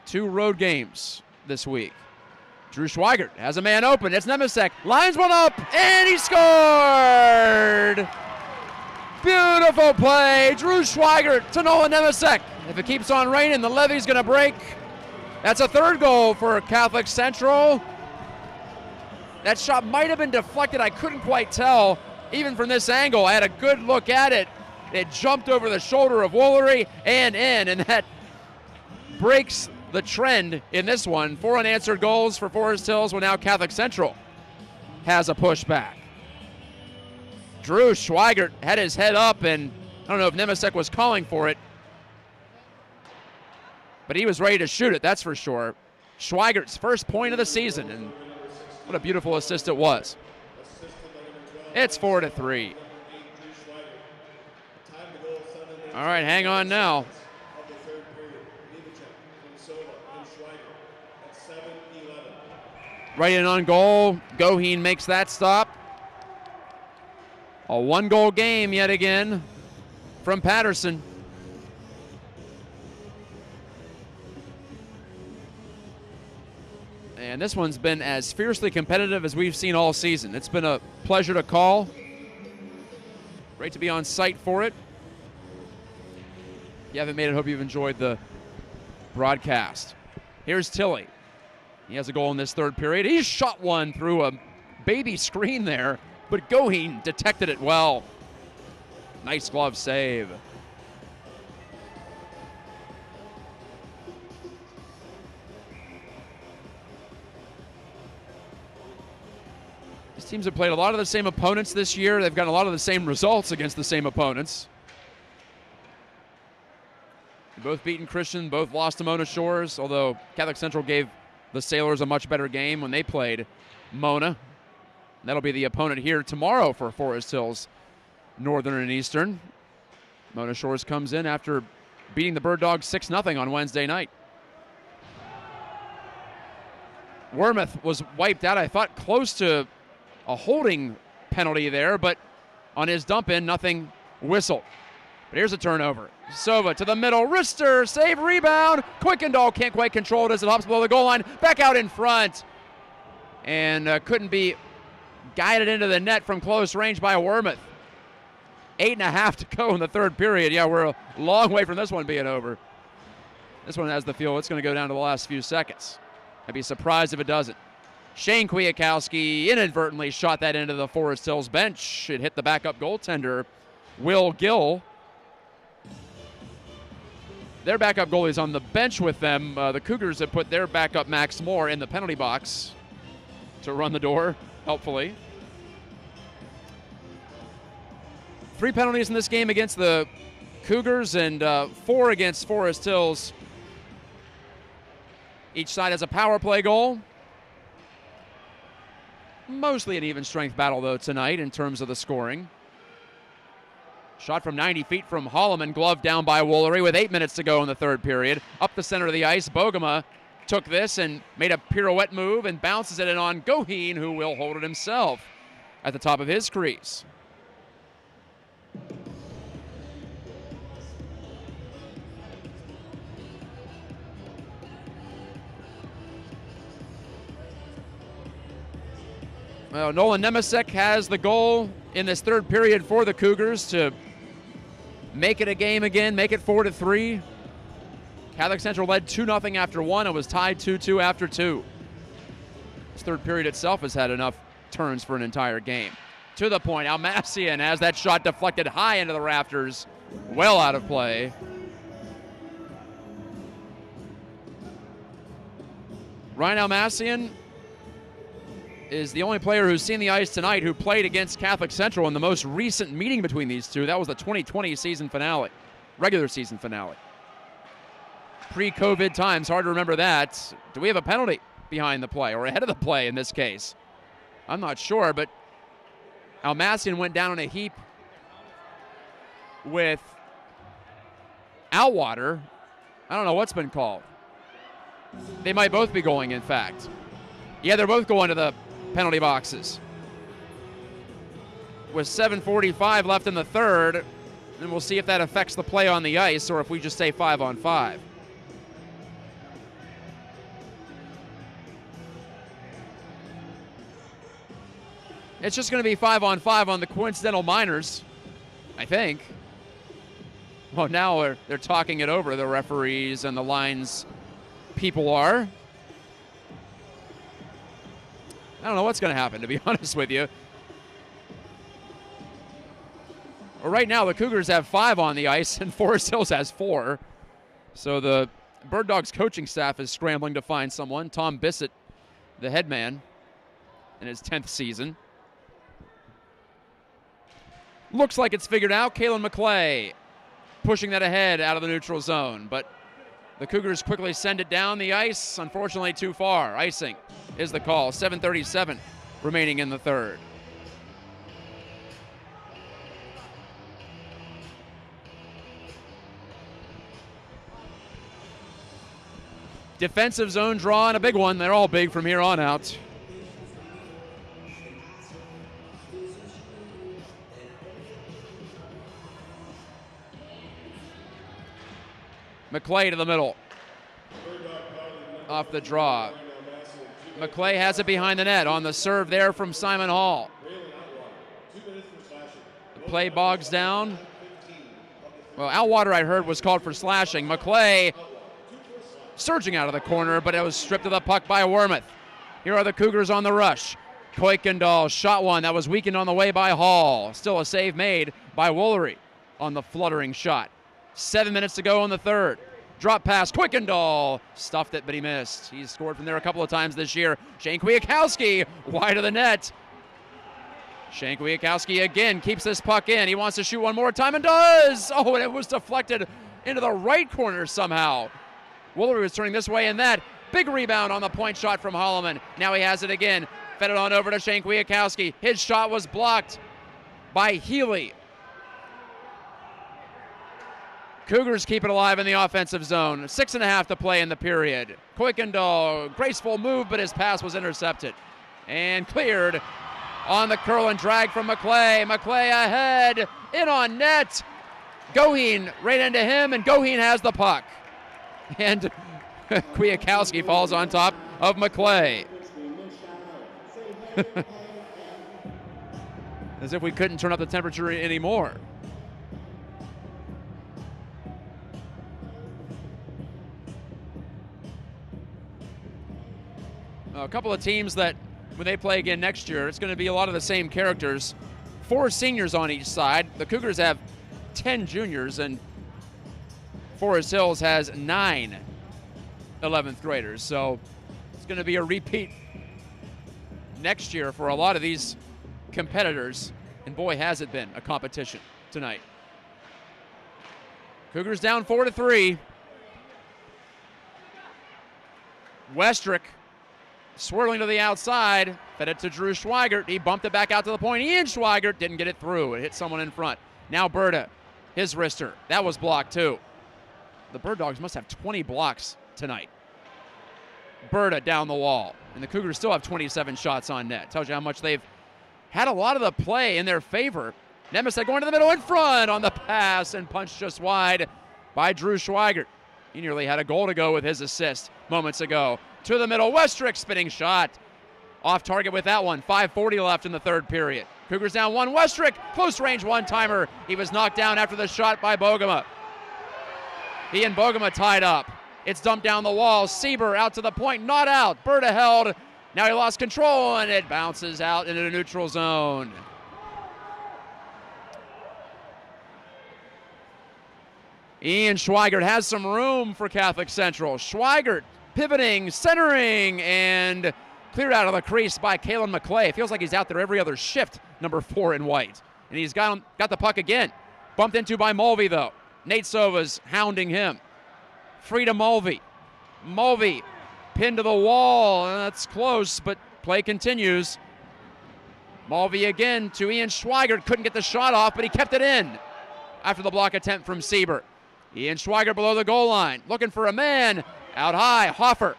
2 road games this week. Drew Schweigert has a man open. It's Nemesek. Lines one up, and he scored! Beautiful play. Drew Schweigert to Nolan Nemesek. If it keeps on raining, the levee's going to break. That's a third goal for Catholic Central. That shot might have been deflected. I couldn't quite tell. Even from this angle, I had a good look at it. It jumped over the shoulder of Woolery and in, and that breaks the trend in this one. 4 unanswered goals for Forest Hills, well, now Catholic Central has a pushback. Drew Schweigert had his head up, and I don't know if Nemesek was calling for it, but he was ready to shoot it, that's for sure. Schweigert's first point of the season, and what a beautiful assist it was. It's 4-3. All right, hang on now. Right in on goal. Goheen makes that stop. A 1-goal game yet again from Patterson. And this one's been as fiercely competitive as we've seen all season. It's been a pleasure to call. Great to be on site for it. If you haven't made it, hope you've enjoyed the broadcast. Here's Tilley. He has a goal in this third period. He shot one through a baby screen there, but Goheen detected it well. Nice glove save. These teams have played a lot of the same opponents this year. They've gotten a lot of the same results against the same opponents. Both beaten Christian, both lost to Mona Shores, although Catholic Central gave the Sailors a much better game when they played Mona. That'll be the opponent here tomorrow for Forest Hills, Northern and Eastern. Mona Shores comes in after beating the Bird Dogs 6-0 on Wednesday night. Wormuth was wiped out, I thought, close to a holding penalty there, but on his dump in, nothing whistled. But here's a turnover. Sova to the middle, wrister, save, rebound. Kuykendall can't quite control it as it hops below the goal line. Back out in front. And couldn't be guided into the net from close range by Wormuth. 8.5 to go in the third period. Yeah, we're a long way from this one being over. This one has the feel it's going to go down to the last few seconds. I'd be surprised if it doesn't. Shane Kwiatkowski inadvertently shot that into the Forest Hills bench. It hit the backup goaltender, Will Gill. Their backup goalie's on the bench with them. The Cougars have put their backup Max Moore in the penalty box to run the door, helpfully. 3 penalties in this game against the Cougars and 4 against Forest Hills. Each side has a power play goal. Mostly an even strength battle, though, tonight in terms of the scoring. Shot from 90 feet from Holloman, gloved down by Woolery with 8 minutes to go in the third period. Up the center of the ice, Bogema took this and made a pirouette move and bounces it in on Goheen, who will hold it himself at the top of his crease. Well, Nolan Nemesek has the goal in this third period for the Cougars to make it a game again, make it 4-3. Catholic Central led 2-0 after 1 and was tied 2-2 after 2. This third period itself has had enough turns for an entire game. To the point, Almassian has that shot deflected high into the rafters, well out of play. Ryan Almassian is the only player who's seen the ice tonight who played against Catholic Central in the most recent meeting between these two. That was the 2020 season finale, regular season finale. Pre-COVID times, hard to remember that. Do we have a penalty behind the play or ahead of the play in this case? I'm not sure, but Almassian went down in a heap with Outwater. I don't know what's been called. They might both be going, in fact. Yeah, they're both going to the penalty boxes. With 7:45 left in the third, and we'll see if that affects the play on the ice or if we just say 5-on-5. It's just going to be 5-on-5 on the coincidental minors, I think. Well, now they're talking it over, the referees and the lines people are. I don't know what's going to happen, to be honest with you. Well, right now, the Cougars have 5 on the ice, and Forest Hills has 4. So the Bird Dogs coaching staff is scrambling to find someone. Tom Bissett, the head man, in his 10th season. Looks like it's figured out. Kalen McClay pushing that ahead out of the neutral zone, but the Cougars quickly send it down the ice, unfortunately too far. Icing is the call. 7:37 remaining in the third. Defensive zone draw and a big one. They're all big from here on out. McClay to the middle. Off the draw. McClay has it behind the net on the serve there from Simon Hall. The play bogs down. Well, Outwater, I heard, was called for slashing. McClay surging out of the corner, but it was stripped of the puck by Wormuth. Here are the Cougars on the rush. Kuykendall shot one that was weakened on the way by Hall. Still a save made by Woolery on the fluttering shot. 7 minutes to go in the third. Drop pass, Kuykendall stuffed it, but he missed. He's scored from there a couple of times this year. Shane Kwiatkowski wide of the net. Shane Kwiatkowski again keeps this puck in. He wants to shoot one more time and does. Oh, and it was deflected into the right corner somehow. Woolery was turning this way and that. Big rebound on the point shot from Holloman. Now he has it again. Fed it on over to Shane Kwiatkowski. His shot was blocked by Healy. Cougars keep it alive in the offensive zone. 6.5 to play in the period. Kuykendall, graceful move, but his pass was intercepted. And cleared on the curl and drag from McClay. McClay ahead, in on net. Goheen right into him, and Goheen has the puck. And Kwiatkowski falls on top of McClay. As if we couldn't turn up the temperature anymore. A couple of teams that when they play again next year, it's going to be a lot of the same characters. 4 seniors on each side. The Cougars have 10 juniors, and Forest Hills has 9 11th graders. So it's going to be a repeat next year for a lot of these competitors. And boy, has it been a competition tonight. Cougars down 4-3. Westrick swirling to the outside, fed it to Drew Schweigert. He bumped it back out to the point. Ian Schweigert didn't get it through. It hit someone in front. Now Berta, his wrister. That was blocked too. The Bird Dogs must have 20 blocks tonight. Berta down the wall. And the Cougars still have 27 shots on net. Tells you how much they've had a lot of the play in their favor. Nemesis going to the middle in front on the pass and punched just wide by Drew Schweigert. He nearly had a goal to go with his assist moments ago. To the middle, Westrick spinning shot. Off target with that one. 5:40 left in the third period. Cougars down 1. Westrick, close range one-timer. He was knocked down after the shot by Bogema. He and Bogema tied up. It's dumped down the wall. Sieber out to the point, not out. Berta held. Now he lost control, and it bounces out into the neutral zone. Ian Schweigert has some room for Catholic Central. Schweigert pivoting, centering, and cleared out of the crease by Kalen McClay. It feels like he's out there every other shift, number 4 in white. And he's got the puck again. Bumped into by Mulvey, though. Nate Sova's hounding him. Free to Mulvey. Mulvey pinned to the wall. That's close, but play continues. Mulvey again to Ian Schweigert. Couldn't get the shot off, but he kept it in after the block attempt from Sieber. Ian Schweigert below the goal line. Looking for a man. Out high, Hoffer.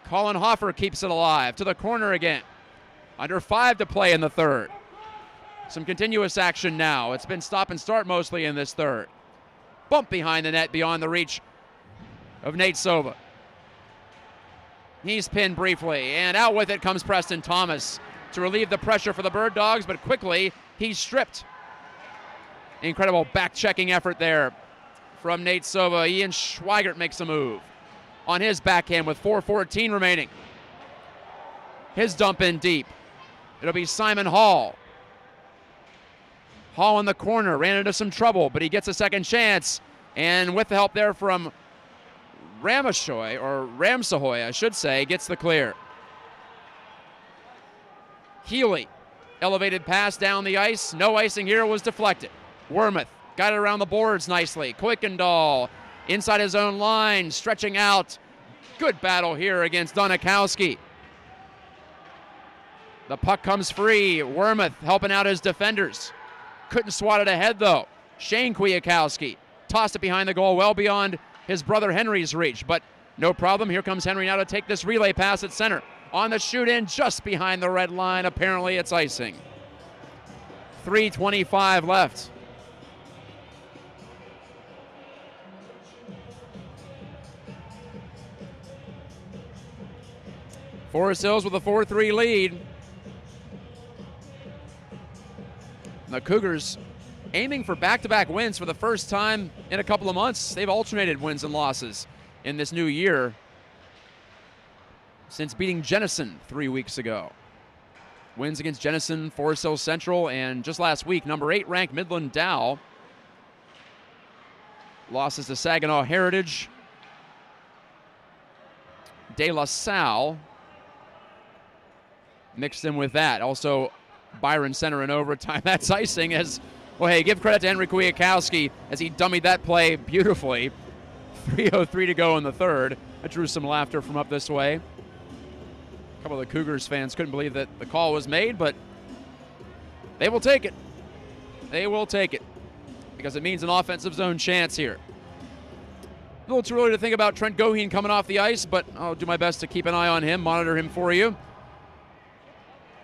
Colin Hoffer keeps it alive. To the corner again. Under 5 to play in the third. Some continuous action now. It's been stop and start mostly in this third. Bump behind the net beyond the reach of Nate Sova. He's pinned briefly, and out with it comes Preston Thomas to relieve the pressure for the Bird Dogs, but quickly he's stripped. Incredible back-checking effort there from Nate Sova. Ian Schweigert makes a move on his backhand with 4:14 remaining. His dump in deep. It'll be Simon Hall. Hall in the corner, ran into some trouble, but he gets a second chance. And with the help there from Ramsahoy, I should say, gets the clear. Healy, elevated pass down the ice. No icing here, was deflected. Wormuth got it around the boards nicely. Kuykendall inside his own line, stretching out. Good battle here against Donikowski. The puck comes free. Wormuth helping out his defenders. Couldn't swat it ahead, though. Shane Kwiatkowski tossed it behind the goal, well beyond his brother Henry's reach, but no problem. Here comes Henry now to take this relay pass at center. On the shoot-in, just behind the red line. Apparently it's icing. 3:25 left. Forest Hills with a 4-3 lead. The Cougars aiming for back-to-back wins for the first time in a couple of months. They've alternated wins and losses in this new year since beating Jenison 3 weeks ago. Wins against Jenison, Forest Hills Central, and just last week, number 8 ranked Midland Dow. Losses to Saginaw Heritage, De La Salle mixed in with that. Also, Byron Center in overtime. That's icing as, well, hey, give credit to Henry Kwiatkowski as he dummied that play beautifully. 3:03 to go in the third. That drew some laughter from up this way. A couple of the Cougars fans couldn't believe that the call was made, but they will take it. They will take it because it means an offensive zone chance here. A little too early to think about Trent Goheen coming off the ice, but I'll do my best to keep an eye on him, monitor him for you.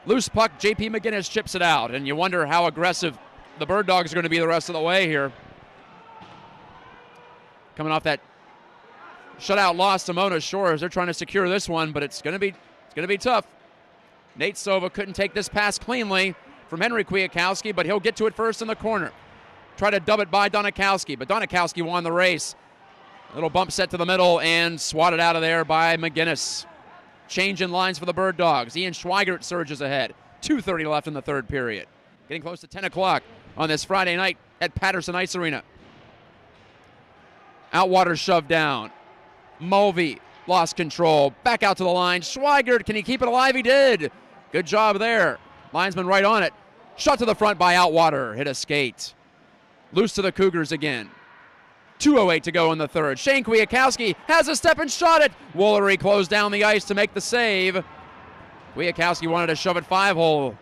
Loose puck, J.P. McGinnis chips it out, and you wonder how aggressive the Bird Dogs are going to be the rest of the way here. Coming off that shutout loss to Mona Shores, they're trying to secure this one, but it's going to be tough. Nate Sova couldn't take this pass cleanly from Henry Kwiatkowski, but he'll get to it first in the corner. Try to dub it by Donikowski, but Donikowski won the race. A little bump set to the middle and swatted out of there by McGinnis. Change in lines for the Bird Dogs. Ian Schweigert surges ahead. 2:30 left in the third period. Getting close to 10 o'clock on this Friday night at Patterson Ice Arena. Outwater shoved down. Mulvey lost control. Back out to the line. Schweigert, can he keep it alive? He did. Good job there. Linesman right on it. Shot to the front by Outwater. Hit a skate. Loose to the Cougars again. 2:08 to go in the third. Shane Kwiatkowski has a step and shot it. Woolery closed down the ice to make the save. Kwiatkowski wanted to shove it 5-hole.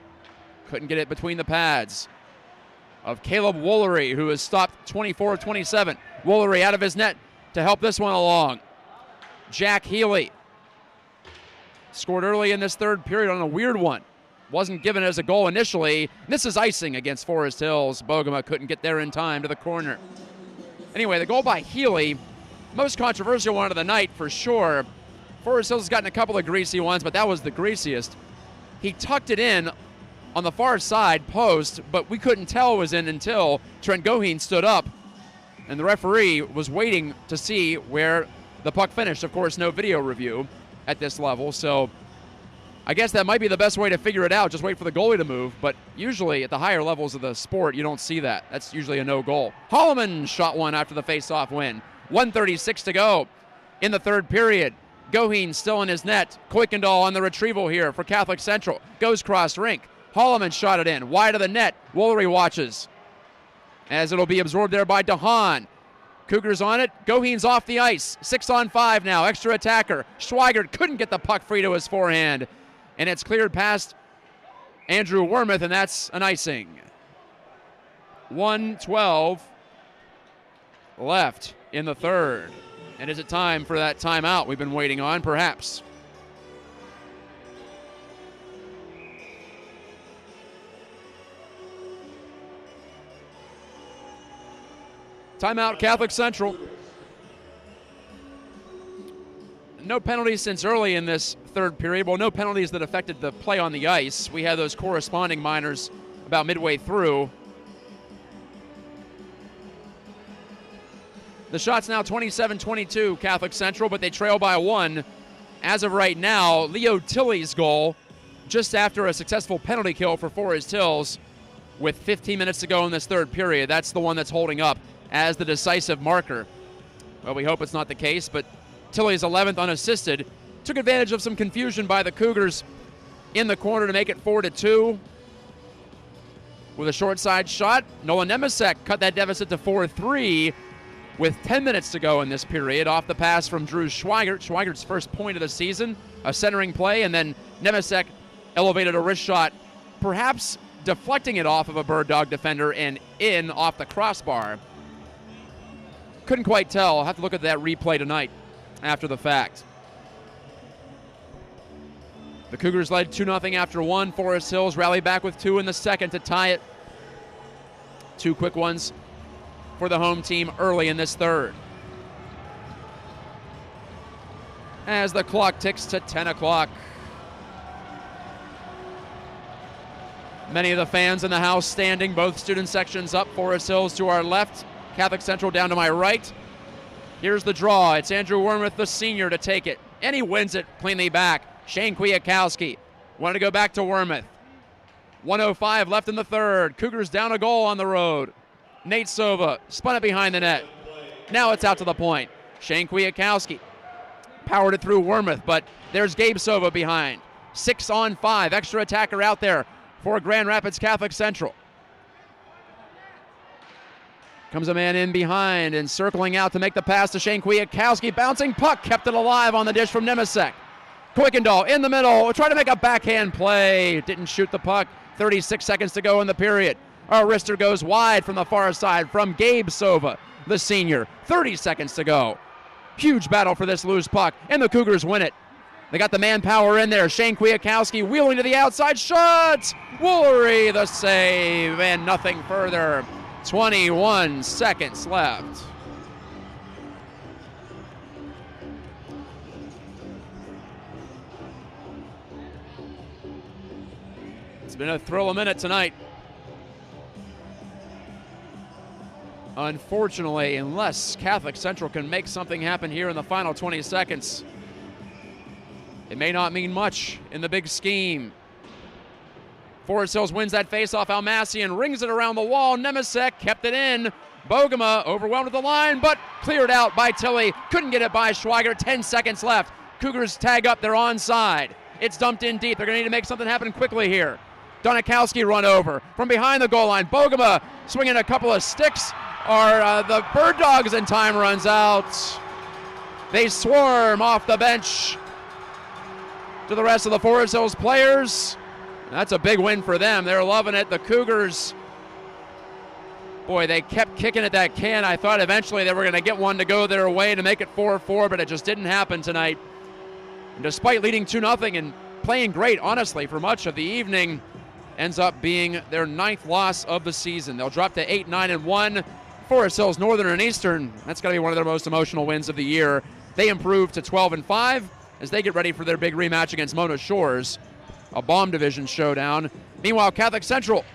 Couldn't get it between the pads of Caleb Woolery, who has stopped 24 of 27. Woolery out of his net to help this one along. Jack Healy scored early in this third period on a weird one. Wasn't given as a goal initially. This is icing against Forest Hills. Bogema couldn't get there in time to the corner. Anyway, the goal by Healy, most controversial one of the night for sure. Forest Hills has gotten a couple of greasy ones, but that was the greasiest. He tucked it in on the far side post, but we couldn't tell it was in until Trent Goheen stood up, and the referee was waiting to see where the puck finished. Of course, no video review at this level, so I guess that might be the best way to figure it out. Just wait for the goalie to move, but usually at the higher levels of the sport, you don't see that. That's usually a no goal. Holloman shot one after the face-off win. 1:36 to go in the third period. Goheen still in his net. Kuykendall on the retrieval here for Catholic Central. Goes cross rink. Holloman shot it in. Wide of the net. Woolery watches as it'll be absorbed there by DeHaan. Cougars on it. Goheen's off the ice. 6-on-5 now. Extra attacker. Schweigert couldn't get the puck free to his forehand. And it's cleared past Andrew Wormuth, and that's an icing. 1:12 left in the third. And is it time for that timeout we've been waiting on? Perhaps. Timeout, Catholic Central. No penalties since early in this third period. Well, no penalties that affected the play on the ice. We had those corresponding minors about midway through. The shot's now 27-22 Catholic Central, but they trail by 1. As of right now, Leo Tilley's goal just after a successful penalty kill for Forest Hills with 15 minutes to go in this third period. That's the one that's holding up as the decisive marker. Well, we hope it's not the case, but Tilley's 11th unassisted. Took advantage of some confusion by the Cougars in the corner to make it 4-2. With a short side shot, Nolan Nemesek cut that deficit to 4-3 with 10 minutes to go in this period. Off the pass from Drew Schweigert. Schweigert's first point of the season, a centering play, and then Nemesek elevated a wrist shot, perhaps deflecting it off of a Bird Dog defender and in off the crossbar. Couldn't quite tell. I'll have to look at that replay tonight after the fact. The Cougars led 2-0 after 1. Forest Hills rallied back with 2 in the second to tie it. 2 quick ones for the home team early in this third. As the clock ticks to 10 o'clock. Many of the fans in the house standing, both student sections up. Forest Hills to our left, Catholic Central down to my right. Here's the draw. It's Andrew Wormuth, the senior, to take it. And he wins it cleanly back. Shane Kwiatkowski wanted to go back to Wormuth. 1:05 left in the third. Cougars down a goal on the road. Nate Sova spun it behind the net. Now it's out to the point. Shane Kwiatkowski powered it through Wormuth, but there's Gabe Sova behind. 6-on-5. Extra attacker out there for Grand Rapids Catholic Central. Comes a man in behind and circling out to make the pass to Shane Kwiatkowski. Bouncing puck, kept it alive on the dish from Nemesek. Kuykendall in the middle, trying to make a backhand play. Didn't shoot the puck. 36 seconds to go in the period. Our wrister goes wide from the far side from Gabe Sova, the senior. 30 seconds to go. Huge battle for this loose puck, and the Cougars win it. They got the manpower in there. Shane Kwiatkowski wheeling to the outside. Shots! Woolery the save, and nothing further. 21 seconds left. It's been a thrill a minute tonight. Unfortunately, unless Catholic Central can make something happen here in the final 20 seconds, It may not mean much in the big scheme. Forest Hills wins that faceoff. Almassian rings it around the wall. Nemesek kept it in. Bogema overwhelmed at the line, but cleared out by Tilley. Couldn't get it by Schweiger. 10 seconds left. Cougars tag up. They're onside. It's dumped in deep. They're going to need to make something happen quickly here. Donikowski run over from behind the goal line. Bogema swinging a couple of sticks. The Bird Dogs, and time runs out. They swarm off the bench to the rest of the Forest Hills players. That's a big win for them. They're loving it. The Cougars, boy, they kept kicking at that can. I thought eventually they were going to get one to go their way to make it 4-4, but it just didn't happen tonight. And despite leading 2-0 and playing great, honestly, for much of the evening, ends up being their 9th loss of the season. They'll drop to 8-9-1. Forest Hills, Northern and Eastern, that's got to be one of their most emotional wins of the year. They improve to 12-5 as they get ready for their big rematch against Mona Shores, a Baum Division showdown. Meanwhile, Catholic Central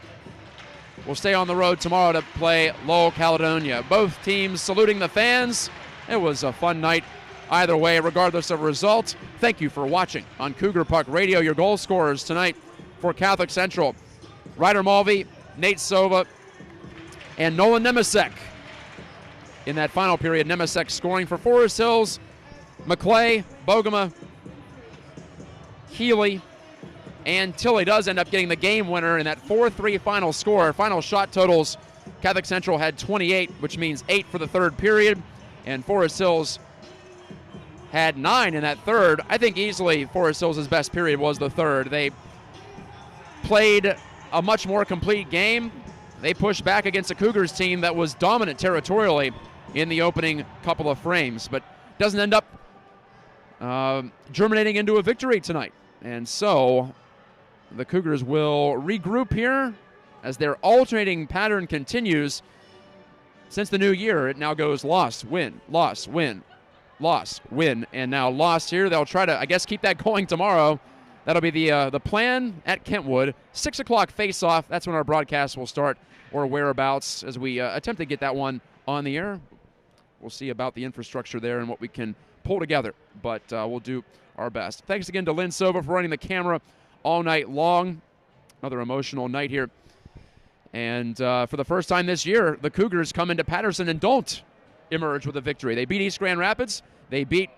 will stay on the road tomorrow to play Lowell Caledonia. Both teams saluting the fans. It was a fun night either way, regardless of result. Thank you for watching on Cougar Puck Radio. Your goal scorers tonight for Catholic Central: Ryder Mulvey, Nate Sova, and Nolan Nemesek. In that final period, Nemesek scoring for Forest Hills. McClay, Bogema, Healy, and Tilley does end up getting the game winner in that 4-3 final score. Final shot totals, Catholic Central had 28, which means 8 for the third period, and Forest Hills had 9 in that third. I think easily Forest Hills' best period was the third. They played a much more complete game. They pushed back against a Cougars team that was dominant territorially in the opening couple of frames, but doesn't end up germinating into a victory tonight. And so the Cougars will regroup here as their alternating pattern continues. Since the new year, it now goes loss, win, loss, win, loss, win, and now loss here. They'll try to, I guess, keep that going tomorrow. That'll be the plan at Kentwood. 6 o'clock face-off. That's when our broadcast will start, or whereabouts, as we attempt to get that one on the air. We'll see about the infrastructure there and what we can pull together, but we'll do our best. Thanks again to Lynn Sova for running the camera all night long. Another emotional night here. And for the first time this year, the Cougars come into Patterson and don't emerge with a victory. They beat East Grand Rapids. They beat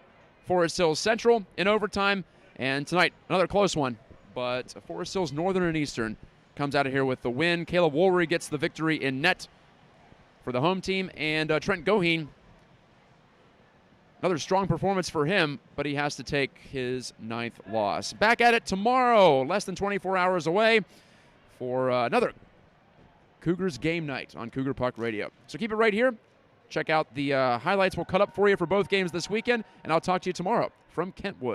Forest Hills Central in overtime. And tonight, another close one. But Forest Hills Northern and Eastern comes out of here with the win. Caleb Woolry gets the victory in net for the home team. And Trent Goheen, another strong performance for him, but he has to take his 9th loss. Back at it tomorrow, less than 24 hours away, for another Cougars game night on Cougar Puck Radio. So keep it right here. Check out the highlights we'll cut up for you for both games this weekend, and I'll talk to you tomorrow from Kentwood.